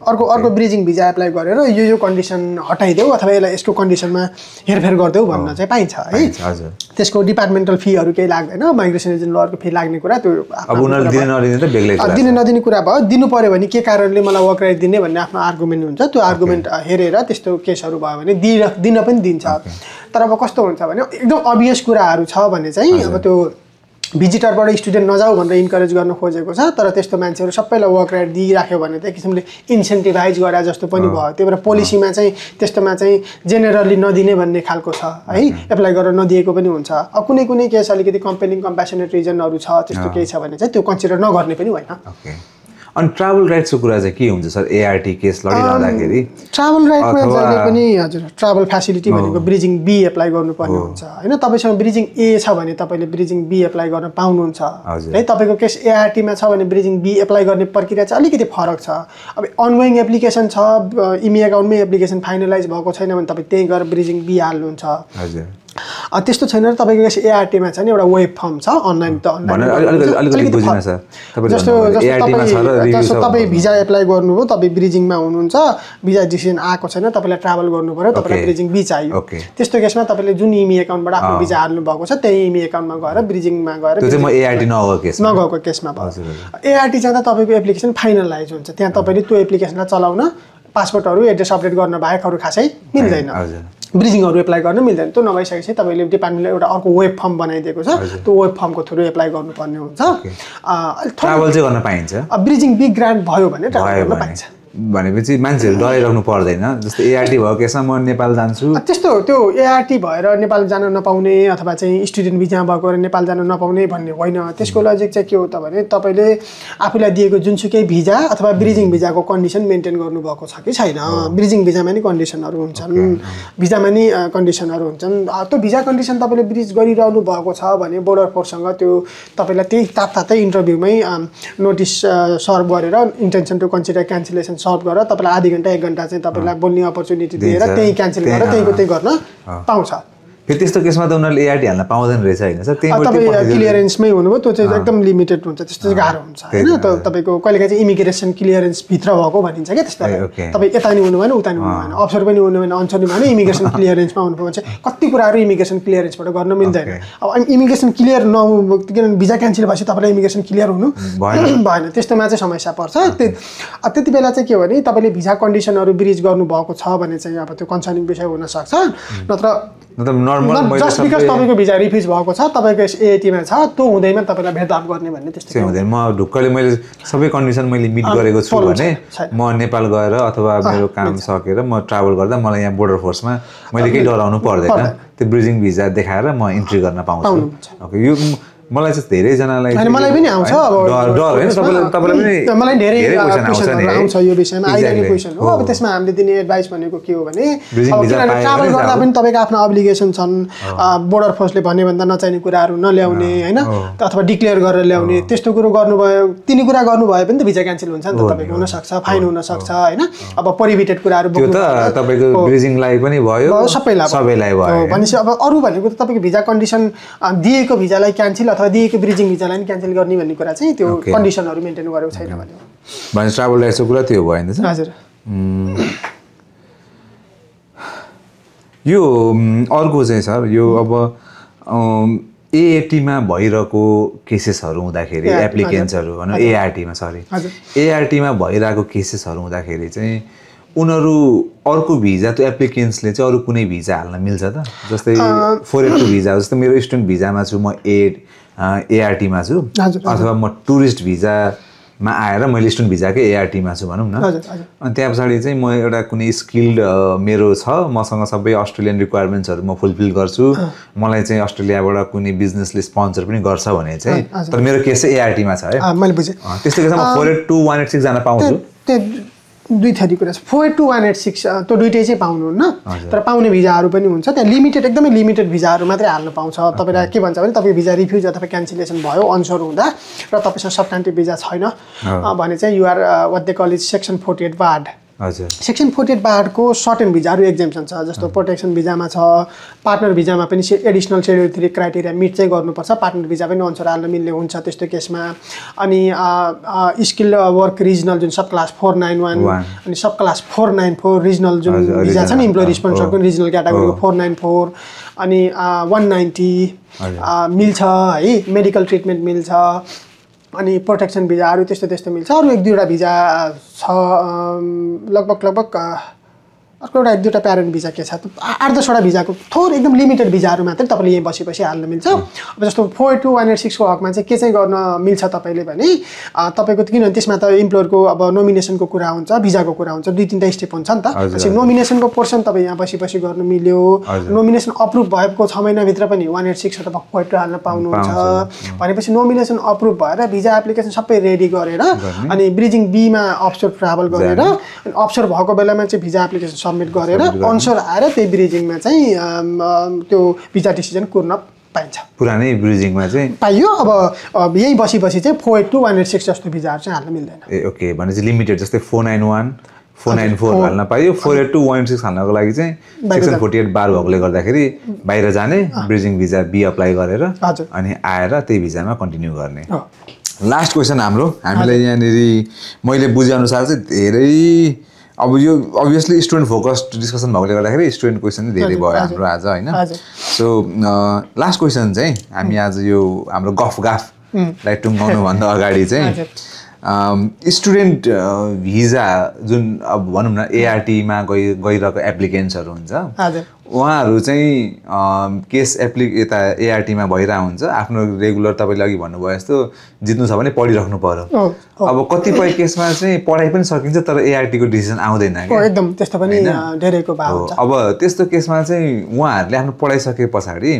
अर्को ब्रिजिङ भिजा एप्लाई गरेर यो कन्डिसन हटाइदेऊ अथवा यसलाई यसको कन्डिसनमा हेरफेर गरिदेऊ भन्न चाहिँ पाइन्छ है हजुर त्यसको डिपार्टमेन्टल फीहरू केही लाग्दैन माइग्रेसन एजेन्ट लको फी लाग्ने कुरा त्यो अब उनीहरूले दिने नदिने त बेग्लै कुरा दिने नदिने कुरा भयो दिनु पर्यो भने के कारणले मलाई वर्क राइट दिने भन्ने आफ्नो आर्गुमेन्ट हुन्छ त्यो आर्गुमेन्ट हेरेर त्यस्तो केसहरू भयो भने दिन पनि दिन्छ तर अब कस्तो हुन्छ भने एकदम अभियस कुराहरू छ भने चाहिँ अब त्यो भिजिटरबाट स्टुडेन्ट नजाऊ भनेर इन्करेज गर्न खोजेको छ तर त्यस्तो मान्छेहरू सबैलाई वर्क राइट दिइराख्यो भने त एक किसिमले इन्सेन्टिभाइज गरे जस्तो पनि भयो त्यही भएर पोलिसीमा चाहिँ त्यस्तोमा चाहिँ जेनरली नदिने भन्ने खालको छ है एप्लाई गरेर नदिएको पनि हुन्छ अब कुनै केस अलिकति कम्पेलिङ कम्प्यासनेट रिजनहरू छ त्यस्तो केही छ भने चाहिँ त्यो कन्सिडर नगर्ने पनि होइन अनि ट्राभल राइट्सको कुरा चाहिँ के हुन्छ सर एआरटी केस लडिरहँदाखेरि ट्राभल राइटमा जहिले पनि हजुर ट्राभल फेसिलिटी भनेको ब्रिजिङ बी एप्लाई गर्नुपर्ने हुन्छ होइन तपाईँसँग ब्रिजिङ ए छ भने तपाईँले ब्रिजिङ बी एप्लाई गर्न पाउनुहुन्छ है तपाईँको केस एआरटीमा छ भने ब्रिजिङ बी एप्लाई गर्ने प्रक्रिया चाहिँ अलिकति फरक छ अब अनगोइङ एप्लिकेसन छ इमी एकाउन्टमै एप्लिकेसन फाइनलाइज भएको छैन भने तपाईँ त्यही गएर ब्रिजिङ बी हाल्नुहुन्छ हजुर त्यस्तो छैन र तपाईँको केस एआरटीमा छ नि एउटा वेब फर्म छ अनलाइन त जस्तो तपाईँ भिजा एप्लाई गर्नुभयो तपाईँ ब्रिजिङमा हुनुहुन्छ भिजा डिसिजन आएको छैन तपाईँलाई ट्राभल गर्नु पर्यो तपाईँलाई ब्रिजिङ बी चाहियो त्यस्तो केसमा तपाईँले जुन इमी एकाउन्टबाट आफ्नो भिजा हाल्नु भएको छ त्यही इमी एकाउन्टमा गएर ब्रिजिङमा गएर नगएको केसमा भयो एआरटी जाँदा तपाईँको एप्लिकेसन फाइनलाइज हुन्छ त्यहाँ तपाईँले त्यो एप्लिकेसनलाई चलाउन पासपोर्टहरू एड्रेस अपडेट गर्न बाहेक अरू खासै मिल्दैन ब्रिजिङहरू एप्लाई गर्न मिल्दैन त्यो नभइसकेपछि तपाईँले डिपार्टमेन्टले एउटा अर्को वेब फर्म बनाइदिएको छ त्यो वेब फर्मको थ्रु एप्लाई गर्नुपर्ने हुन्छ ट्राभल चाहिँ गर्न पाइन्छ ब्रिजिङ बी ग्रान्ट भयो भने ट्राभल गर्न पाइन्छ भनेपछि मान्छेहरू डराइराख्नु पर्दैन जस्तो एआरटी भएको केसमा म नेपाल जान्छु त्यस्तो त्यो एआरटी भएर नेपाल जान नपाउने अथवा चाहिँ स्टुडेन्ट भिजा भएको नेपाल जान नपाउने भन्ने होइन त्यसको लजिक चाहिँ के हो त भने तपाईँले आफूलाई दिएको जुनसुकै भिजा अथवा ब्रिजिङ भिजाको कन्डिसन मेन्टेन गर्नुभएको छ कि छैन ब्रिजिङ भिजामा नि कन्डिसनहरू हुन्छन् भिजामा नि कन्डिसनहरू हुन्छन् त्यो भिजा कन्डिसन तपाईँले ब्रिज गरिरहनु भएको छ भने बोर्डर फोर्ससँग त्यो तपाईँलाई त्यही तातै इन्टरभ्यूमै नोटिस सर्भ गरेर intention to consider cancellation serve गरेर तपाईँलाई आधी घन्टा 1 घन्टा चाहिँ तपाईँलाई बोल्ने अपर्च्युनिटी दिएर त्यही क्यान्सल गरेर त्यहीको त्यही गर्न पाउँछ फेरि त्यस्तो केसमा त उनीहरूले एआरटी हाल्न पाउँदैन रहेछ होइन सर तपाईँ क्लियरेन्समै हुनुभयो त्यो चाहिँ एकदम लिमिटेड हुन्छ त्यस्तो चाहिँ गाह्रो हुन्छ होइन तपाईँको कहिलेकाहीँ चाहिँ इमिग्रेसन क्लियरेन्सभित्र भएको भनिन्छ क्या त्यस्तो तपाईँ यता नि हुनु भएन उता नि हुनु भएन अफसर पनि हुनु भएन अनसर नि भएन इमिग्रेसन क्लियरेन्समा हुनुभयो भने चाहिँ कति कुराहरू इमिग्रेसन क्लियरेन्सबाट गर्न मिल्दैन अब इमिग्रेसन क्लियर नहुनु किनभने भिजा क्यान्सल भएपछि तपाईँलाई इमिग्रेसन क्लियर हुनु भएन त्यस्तोमा चाहिँ समस्या पर्छ त्यति बेला चाहिँ के हो भने तपाईँले भिजा कन्डिसनहरू ब्रिज गर्नुभएको छ भने चाहिँ अब त्यो कन्सर्निङ विषय हुनसक्छ नत्र जस्ट बिकज तपाईँको भिजा रिफ्युज भएको छ तपाईँको एआरटीमा छ त्यो हुँदैमा तपाईँलाई भेदभाव गर्ने भन्ने त्यस्तो हुँदैन म ढुक्कले मैले सबै कन्डिसन मैले मिट गरेको छु भने म नेपाल गएर अथवा मेरो काम सकेर म ट्राभल गर्दा मलाई यहाँ बोर्डर फोर्समा मैले केही डराउनु पर्दैन त्यो ब्रिजिङ भिजा देखाएर म इन्ट्री गर्न पाउँछु ओके यो मलाई चाहिँ धेरैजनालाई मलाई पनि आउँछ अब डर हैन तपाईलाई पनि मलाई धेरै क्वेशनहरु आउँछ यो विषयमा आइरहेको क्वेशन हो अब त्यसमा हामीले दिने एडभाइस भनेको के हो भने ट्राभल गर्दा पनि तपाईको आफ्नो अब्लिगेसन छन् बोर्डर फोर्सले भन्ने भन्दा नचाहिने कुराहरु नल्याउने हैन अथवा डिक्लेयर गरेर ल्याउने त्यस्तो कुरो गर्नुभयो तिनी कुरा गर्नुभयो पनि त भिजा क्यान्सल हुन्छ नि त तपाईको हुन सक्छ फाइन हुन सक्छ हैन अब प्रोहिबिटेड कुराहरु त्यो त तपाईको ब्रिजिङलाई पनि भयो सबैलाई भयो भनेपछि अब अरु भनेको त तपाईको भिजा कन्डिसन दिएको भिजालाई क्यान्सल अथवा दिएको ब्रिजिङ भिजालाई नि क्यान्सल गर्ने भन्ने कुरा चाहिँ त्यो कन्डिसनहरु मेन्टेन गरेको छैन भने ट्राभल राइट्सको कुरा त्यो भयो नि त हजुर यो अर्को चाहिँ सर यो अब एएटीमा भइरहेको केसेसहरू हुँदाखेरि एप्लिकेन्ट्सहरू भनौँ एआरटीमा एआरटीमा भइरहेको केसेसहरू हुँदाखेरि चाहिँ उनीहरू अर्को भिजा त्यो एप्लिकेन्ट्सले चाहिँ अरू कुनै भिजा हाल्न मिल्छ त जस्तै 482 भिजा जस्तै मेरो स्टुडेन्ट भिजामा छु म एआरटीमा छु अथवा म टुरिस्ट भिजामा आएर मैले स्टुडेन्ट भिजाकै एआरटीमा छु भनौँ न अनि त्यहाँ पछाडि चाहिँ म एउटा कुनै स्किल्ड मेरो छ मसँग सबै अस्ट्रेलियन रिक्वायरमेन्ट्सहरू म फुलफिल गर्छु मलाई चाहिँ अस्ट्रेलियाबाट कुनै बिजनेसले स्पोन्सर पनि गर्छ भने चाहिँ तर मेरो केस चाहिँ एआरटीमा छ है मैले बुझेँ त्यस्तो केसमा म 482 186 जान पाउँछु दुई थरी कुरा छ 482 186 त्यो दुइटै चाहिँ पाउनुहुन्न तर पाउने भिजाहरू पनि हुन्छ त्यहाँ लिमिटेड एकदमै लिमिटेड भिजाहरू मात्रै हाल्न पाउँछ तपाईँलाई के भन्छ भने तपाईँ भिजा रिफ्युज अथवा क्यान्सलेसन भयो अनसोर हुँदा र तपाईँसँग सब्स्टान्टिभ भिजा छैन भने चाहिँ you're what they call is section 48 barred section 48 बार्डको सर्टेन भिजाहरू एक्जेम्पसन छ जस्तो प्रोटेक्सन भिजामा छ पार्टनर भिजामा पनि एडिसनल सेड्युल 3 क्राइटेरिया मिट चाहिँ गर्नुपर्छ पार्टनर भिजा पनि अनुसार हाल्न मिल्ने हुन्छ त्यस्तो केसमा अनि स्किल वर्क रिजनल जुन सब क्लास 491 अनि सब क्लास 494 रिजनल जुन भिजा छ नि इम्प्लोइ स्पोन्सरको रिजनल क्याटेगोरीको 494 अनि 190 मिल्छ है मेडिकल ट्रिटमेन्ट मिल्छ अनि प्रोटेक्सन भिजाहरू त्यस्तो मिल्छ अरू एक दुईवटा भिजा छ लगभग अर्को एउटा एक दुईवटा प्यारेन्ट भिजा के छ 8-10वटा भिजाको थोर एकदम लिमिटेड भिजाहरू मात्रै तपाईँले यहीँ बसी हाल्न मिल्छ अब जस्तो 482 186 को हकमा चाहिँ के चाहिँ गर्न मिल्छ तपाईँले भने तपाईँको किनभने त्यसमा त इम्प्लोयरको अब नोमिनेसनको कुरा हुन्छ भिजाको कुरा हुन्छ 2-3टा स्टेप हुन्छ नि त नोमिनेसनको पोर्सन तपाईँ यहाँ बसी गर्नु मिल्यो नोमिनेसन अप्रुभ भएको 6 महिनाभित्र पनि 186 अथवा 482 हाल्न पाउनुहुन्छ भनेपछि नोमिनेसन अप्रुभ भएर भिजा एप्लिकेसन सबै रेडी गरेर अनि ब्रिजिङ बीमा अफसोर ट्राभल गरेर अनि अफसोर भएको बेलामा चाहिँ भिजा एप्लिकेसन सबमिट गरेर अनसर आएर त्यही ब्रिजिङमा चाहिँ त्यो भिजा डिसिजन कुर्न पाइन्छ पुरानै ब्रिजिङमा चाहिँ पाइयो अब यही बसी चाहिँ 482 186 जस्तो भिजाहरू चाहिँ हाल्न मिल्दैन ए ओके भनेपछि लिमिटेड जस्तै 491 494 हाल्न पाइयो 482 186 हाल्नको लागि चाहिँ सेक्सन 48 बार भएकोले गर्दाखेरि बाहिर जाने ब्रिजिङ भिजा बी अप्लाई गरेर अनि आएर त्यही भिजामा कन्टिन्यू गर्ने लास्ट क्वेसन हाम्रो हामीलाई यहाँनिर मैले बुझेअनुसार चाहिँ धेरै अब यो अभियसली स्टुडेन्ट फोकस्ड डिस्कसन भएकोले गर्दाखेरि स्टुडेन्ट क्वेसन चाहिँ धेरै भयो हाम्रो आज होइन सो लास्ट क्वेसन चाहिँ हामी आज यो हाम्रो गफलाई टुङ्गाउनुभन्दा अगाडि चाहिँ स्टुडेन्ट भिजा जुन अब भनौँ न एआरटीमा गइरहेको एप्लिकेन्ट्सहरू हुन्छ उहाँहरू चाहिँ केस यता एआरटीमा भइरहेको हुन्छ आफ्नो रेगुलर तपाईँले अघि भन्नुभयो जस्तो जित्नु छ भने पढिराख्नु पर्यो अब कतिपय केसमा चाहिँ पढाइ पनि सकिन्छ तर एआरटीको डिसिजन आउँदैन एकदम त्यस्तो पनि धेरैको भाव हुन्छ अब त्यस्तो केसमा चाहिँ उहाँहरूले आफ्नो पढाइसके पछाडि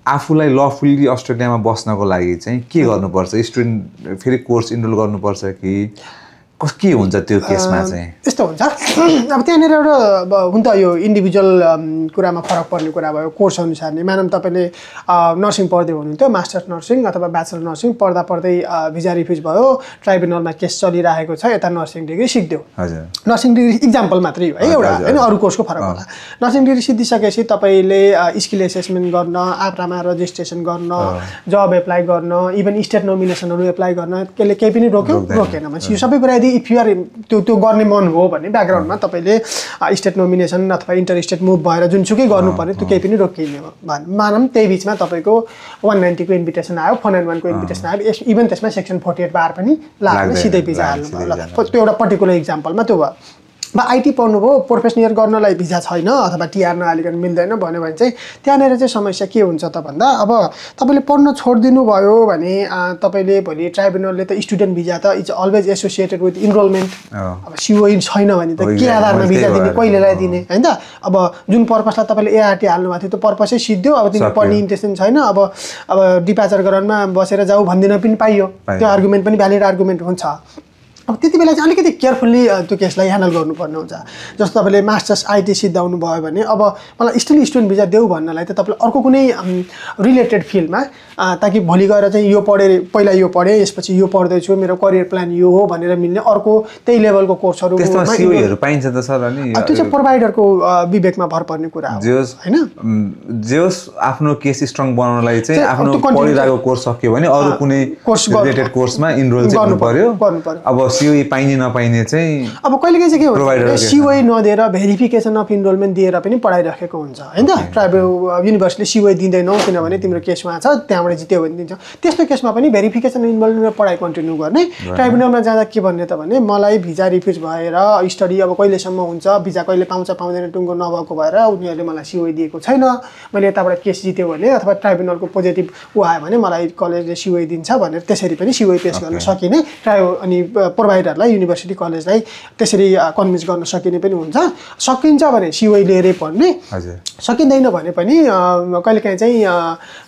आफूलाई लफुल्ली अस्ट्रेलियामा बस्नको लागि चाहिँ के गर्नुपर्छ स्टुडेन्ट फेरि कोर्स इनरोल गर्नुपर्छ कि के हुन्छ त्यो केसमा चाहिँ यस्तो हुन्छ अब त्यहाँनिर एउटा हुन त यो इन्डिभिजुअल कुरामा फरक पर्ने कुरा भयो कोर्स अनुसार नै मानौँ तपाईँले नर्सिङ पढ्दै हुनुहुन्थ्यो मास्टर्स नर्सिङ अथवा ब्याचलर नर्सिङ पढ्दै भिजा रिफ्युज भयो ट्राइब्युनलमा केस चलिरहेको छ यता नर्सिङ डिग्री सिक्दियो नर्सिङ डिग्री इक्जाम्पल मात्रै हो है एउटा होइन अरू कोर्सको फरक होला नर्सिङ डिग्री सिद्धिसकेपछि तपाईँले स्किल एसेसमेन्ट गर्न आप्रामा रजिस्ट्रेसन गर्न जब एप्लाई गर्न इभन स्टेट नोमिनेसनहरू एप्लाई गर्न त्यसले केही पनि रोकेन भनेपछि यो सबै कुरा इफ यु आर त्यो गर्ने मन हो भने ब्याकग्राउन्डमा तपाईँले स्टेट नोमिनेसन अथवा इन्टर स्टेट मुभ भएर जुनसुकै गर्नुपर्ने त्यो केही पनि रोकिने हो मानौँ त्यही बिचमा तपाईँको 190 को इन्भिटेसन आयो 491 को इन्भिटेसन आयो इभन त्यसमा सेक्सन 48 बार पनि लाग्ने सिधै भिजा हाल्नु ल त्यो एउटा पर्टिकुलर इक्जाम्पलमा त्यो भयो आइटी पढ्नुभयो प्रोफेसनल इयर गर्नलाई भिजा छैन अथवा टिआर नहालिकन मिल्दैन भन्यो भने चाहिँ त्यहाँनिर चाहिँ समस्या के हुन्छ त भन्दा अब तपाईँले पढ्न छोडिदिनु भयो भने तपाईँले भोलि ट्राइब्युनलले त स्टुडेन्ट भिजा त it's always associated with enrolment अब सिओइन छैन भने त के आधारमा भिजा दिने कहिलेलाई दिने होइन त अब जुन पर्पसलाई तपाईँले एआरटी हाल्नुभएको थियो त्यो पर्पसै सिद्धियो अब तिमीले पढ्ने इन्टेन्सन छैन अब डिपार्चर ग्राउन्डमा बसेर जाऊ भन्दिन पनि पाइयो त्यो आर्गुमेन्ट पनि भ्यालिड आर्गुमेन्ट हुन्छ अब त्यति बेला चाहिँ अलिकति केयरफुल्ली त्यो केसलाई ह्यान्डल गर्नुपर्ने हुन्छ जस्तो तपाईँले मास्टर्स आइटी सिद्धाउनु भयो भने अब मलाई स्टिल स्टुडेन्ट भिजा देऊ भन्नलाई त तपाईँले अर्को कुनै रिलेटेड फिल्डमा ताकि भोलि गएर चाहिँ यो पढेँ पहिला यो पढेँ यसपछि यो पढ्दैछु मेरो करियर प्लान यो हो भनेर मिल्ने अर्को त्यही लेभलको कोर्सहरू पाइन्छ त सर अनि त्यो चाहिँ प्रोभाइडरको विवेकमा भर पर्ने कुरा हो होइन जे होस् आफ्नो केस स्ट्रङ बनाउनलाई चाहिँ आफ्नो पढिरहेको कोर्स सक्यो भने अरू कुनै कोर्स रिलेटेड कोर्समा इनरोल गर्नु पर्यो अब सिओई पाइने नपाइने चाहिँ अब कहिलेकाहीँ चाहिँ के Provider हुन्छ सिओई नदिएर भेरिफिकेसन अफ इनरोलमेन्ट दिएर पनि पढाइराखेको हुन्छ होइन त ट्राइबल युनिभर्सिटीले सिओई दिँदैनौ किनभने तिम्रो केसमा छ त्यहाँबाट जित्यो भने दिन्छ त्यस्तो केसमा पनि भेरिफिकेसन इनरोलमेन्ट पढाइ कन्टिन्यू गर्ने ट्राइब्युनलमा जाँदा के भन्ने त भने मलाई भिजा रिफ्युज भएर स्टडी अब कहिलेसम्म हुन्छ भिजा कहिले पाउँछ पाउँदैन टुङ्गो नभएको भएर उनीहरूले मलाई सिओई दिएको छैन मैले यताबाट केस जित्यो भने अथवा ट्राइब्युनलको पोजिटिभ ऊ आयो भने मलाई कलेजले सिओई दिन्छ भनेर त्यसरी पनि सिओई पेस गर्न सकिने अनि प्रोभाइडरलाई युनिभर्सिटी कलेजलाई त्यसरी कन्भिन्स गर्न सकिने पनि हुन्छ सकिन्छ भने सिओई लिएरै पढ्ने सकिँदैन भने पनि कहिलेकाहीँ चाहिँ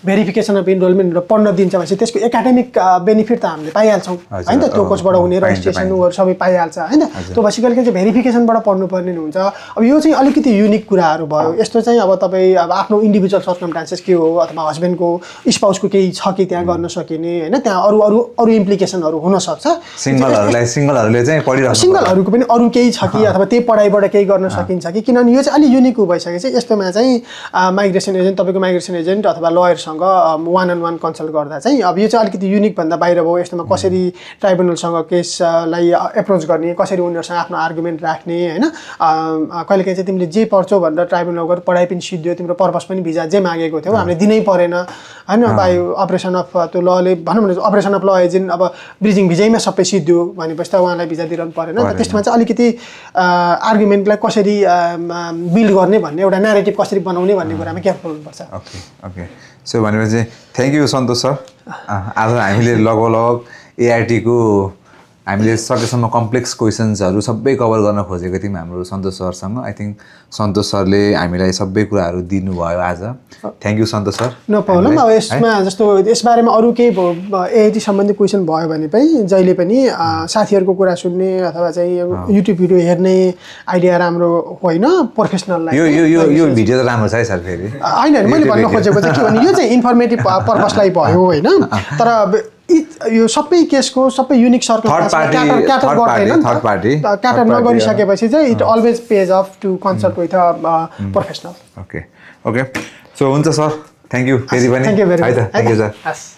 भेरिफिकेसन अफ इनरोलमेन्ट पढ्न दिन्छ भनेपछि त्यसको एकाडेमिक बेनिफिट त हामीले पाइहाल्छौँ होइन त त्यो कोर्सबाट हुने रजिस्ट्रेसनहरू सबै पाइहाल्छ होइन त्यो भएपछि कहिलेकाहीँ चाहिँ भेरिफिकेसनबाट पढ्नुपर्ने हुन्छ अब यो चाहिँ अलिकति युनिक कुराहरू भयो यस्तो चाहिँ अब तपाईँ अब आफ्नो इन्डिभिजुअल सर्कमस्टान्सेस के हो अथवा हस्बेन्डको स्पाउसको केही छ कि त्यहाँ गर्न सकिने होइन त्यहाँ अरू अरू अरू इम्प्लिकेसनहरू हुनसक्छ सिङ्गलहरूले चाहिँ पढिरहेको सिङ्गलहरूको पनि अरू केही छ कि अथवा त्यही पढाइबाट केही गर्न सकिन्छ कि किनभने यो चाहिँ अलिक युनिक भइसकेपछि यस्तोमा चाहिँ माइग्रेसन एजेन्ट तपाईँको माइग्रेसन एजेन्ट अथवा लयरसँग वान अन वान कन्सल्ट गर्दा चाहिँ अब यो चाहिँ अलिकति युनिकभन्दा बाहिर भयो यस्तोमा कसरी ट्राइब्युनलसँग केसलाई एप्रोच गर्ने कसरी उनीहरूसँग आफ्नो आर्गुमेन्ट राख्ने होइन कहिलेकाहीँ चाहिँ तिमीले जे पढ्छौ भनेर ट्राइब्युनल गएर पढाइ पनि सिद्धियो तिम्रो पर्पस पनि भिजा जे मागेको थियौ हामीले दिनै परेन होइन बाई अपरेसन अफ त्यो लले भनौँ भने अपरेसन अफ ल एजेन्ट अब ब्रिजिङ भिजैमा सबै सिद्धियो भनेपछि त उहाँलाई भिजा दिनु परेन त्यसमा चाहिँ अलिकति आर्गुमेन्टलाई कसरी बिल्ड गर्ने भन्ने एउटा न्यारेटिभ कसरी बनाउने भन्ने कुरामा केयरफुल हुनुपर्छ ओके ओके सो भनेपछि थ्याङ्क यू सन्तोष सर आज हामीले लगभग एआरटीको हामीले सकेसम्म कम्प्लेक्स क्वेसन्सहरू सबै कभर गर्न खोजेको थियौँ हाम्रो सन्तोष सरसँग आई थिङ्क सन्तोष सरले हामीलाई सबै कुराहरू दिनुभयो आज thank you Santosh sir no problem अब यसमा जस्तो यसबारेमा अरू केही एआइटी सम्बन्धी क्वेसन भयो भने पनि जहिले पनि साथीहरूको कुरा सुन्ने अथवा चाहिँ युट्युब भिडियो हेर्ने आइडिया राम्रो होइन प्रोफेसनललाई यो भिडियो त राम्रो छ है सर फेरि होइन मैले भन्न खोजेको चाहिँ के भने यो चाहिँ इन्फर्मेटिभ पर्पसलाई भयो होइन तर यो सबै केसको सबै युनिक क्याटर नगरिसकेपछि चाहिँ it always pays off to consult with a professional okay okay so हुन्छ सर थ्याङ्क यू फेरि पनि thank you very much thank you sir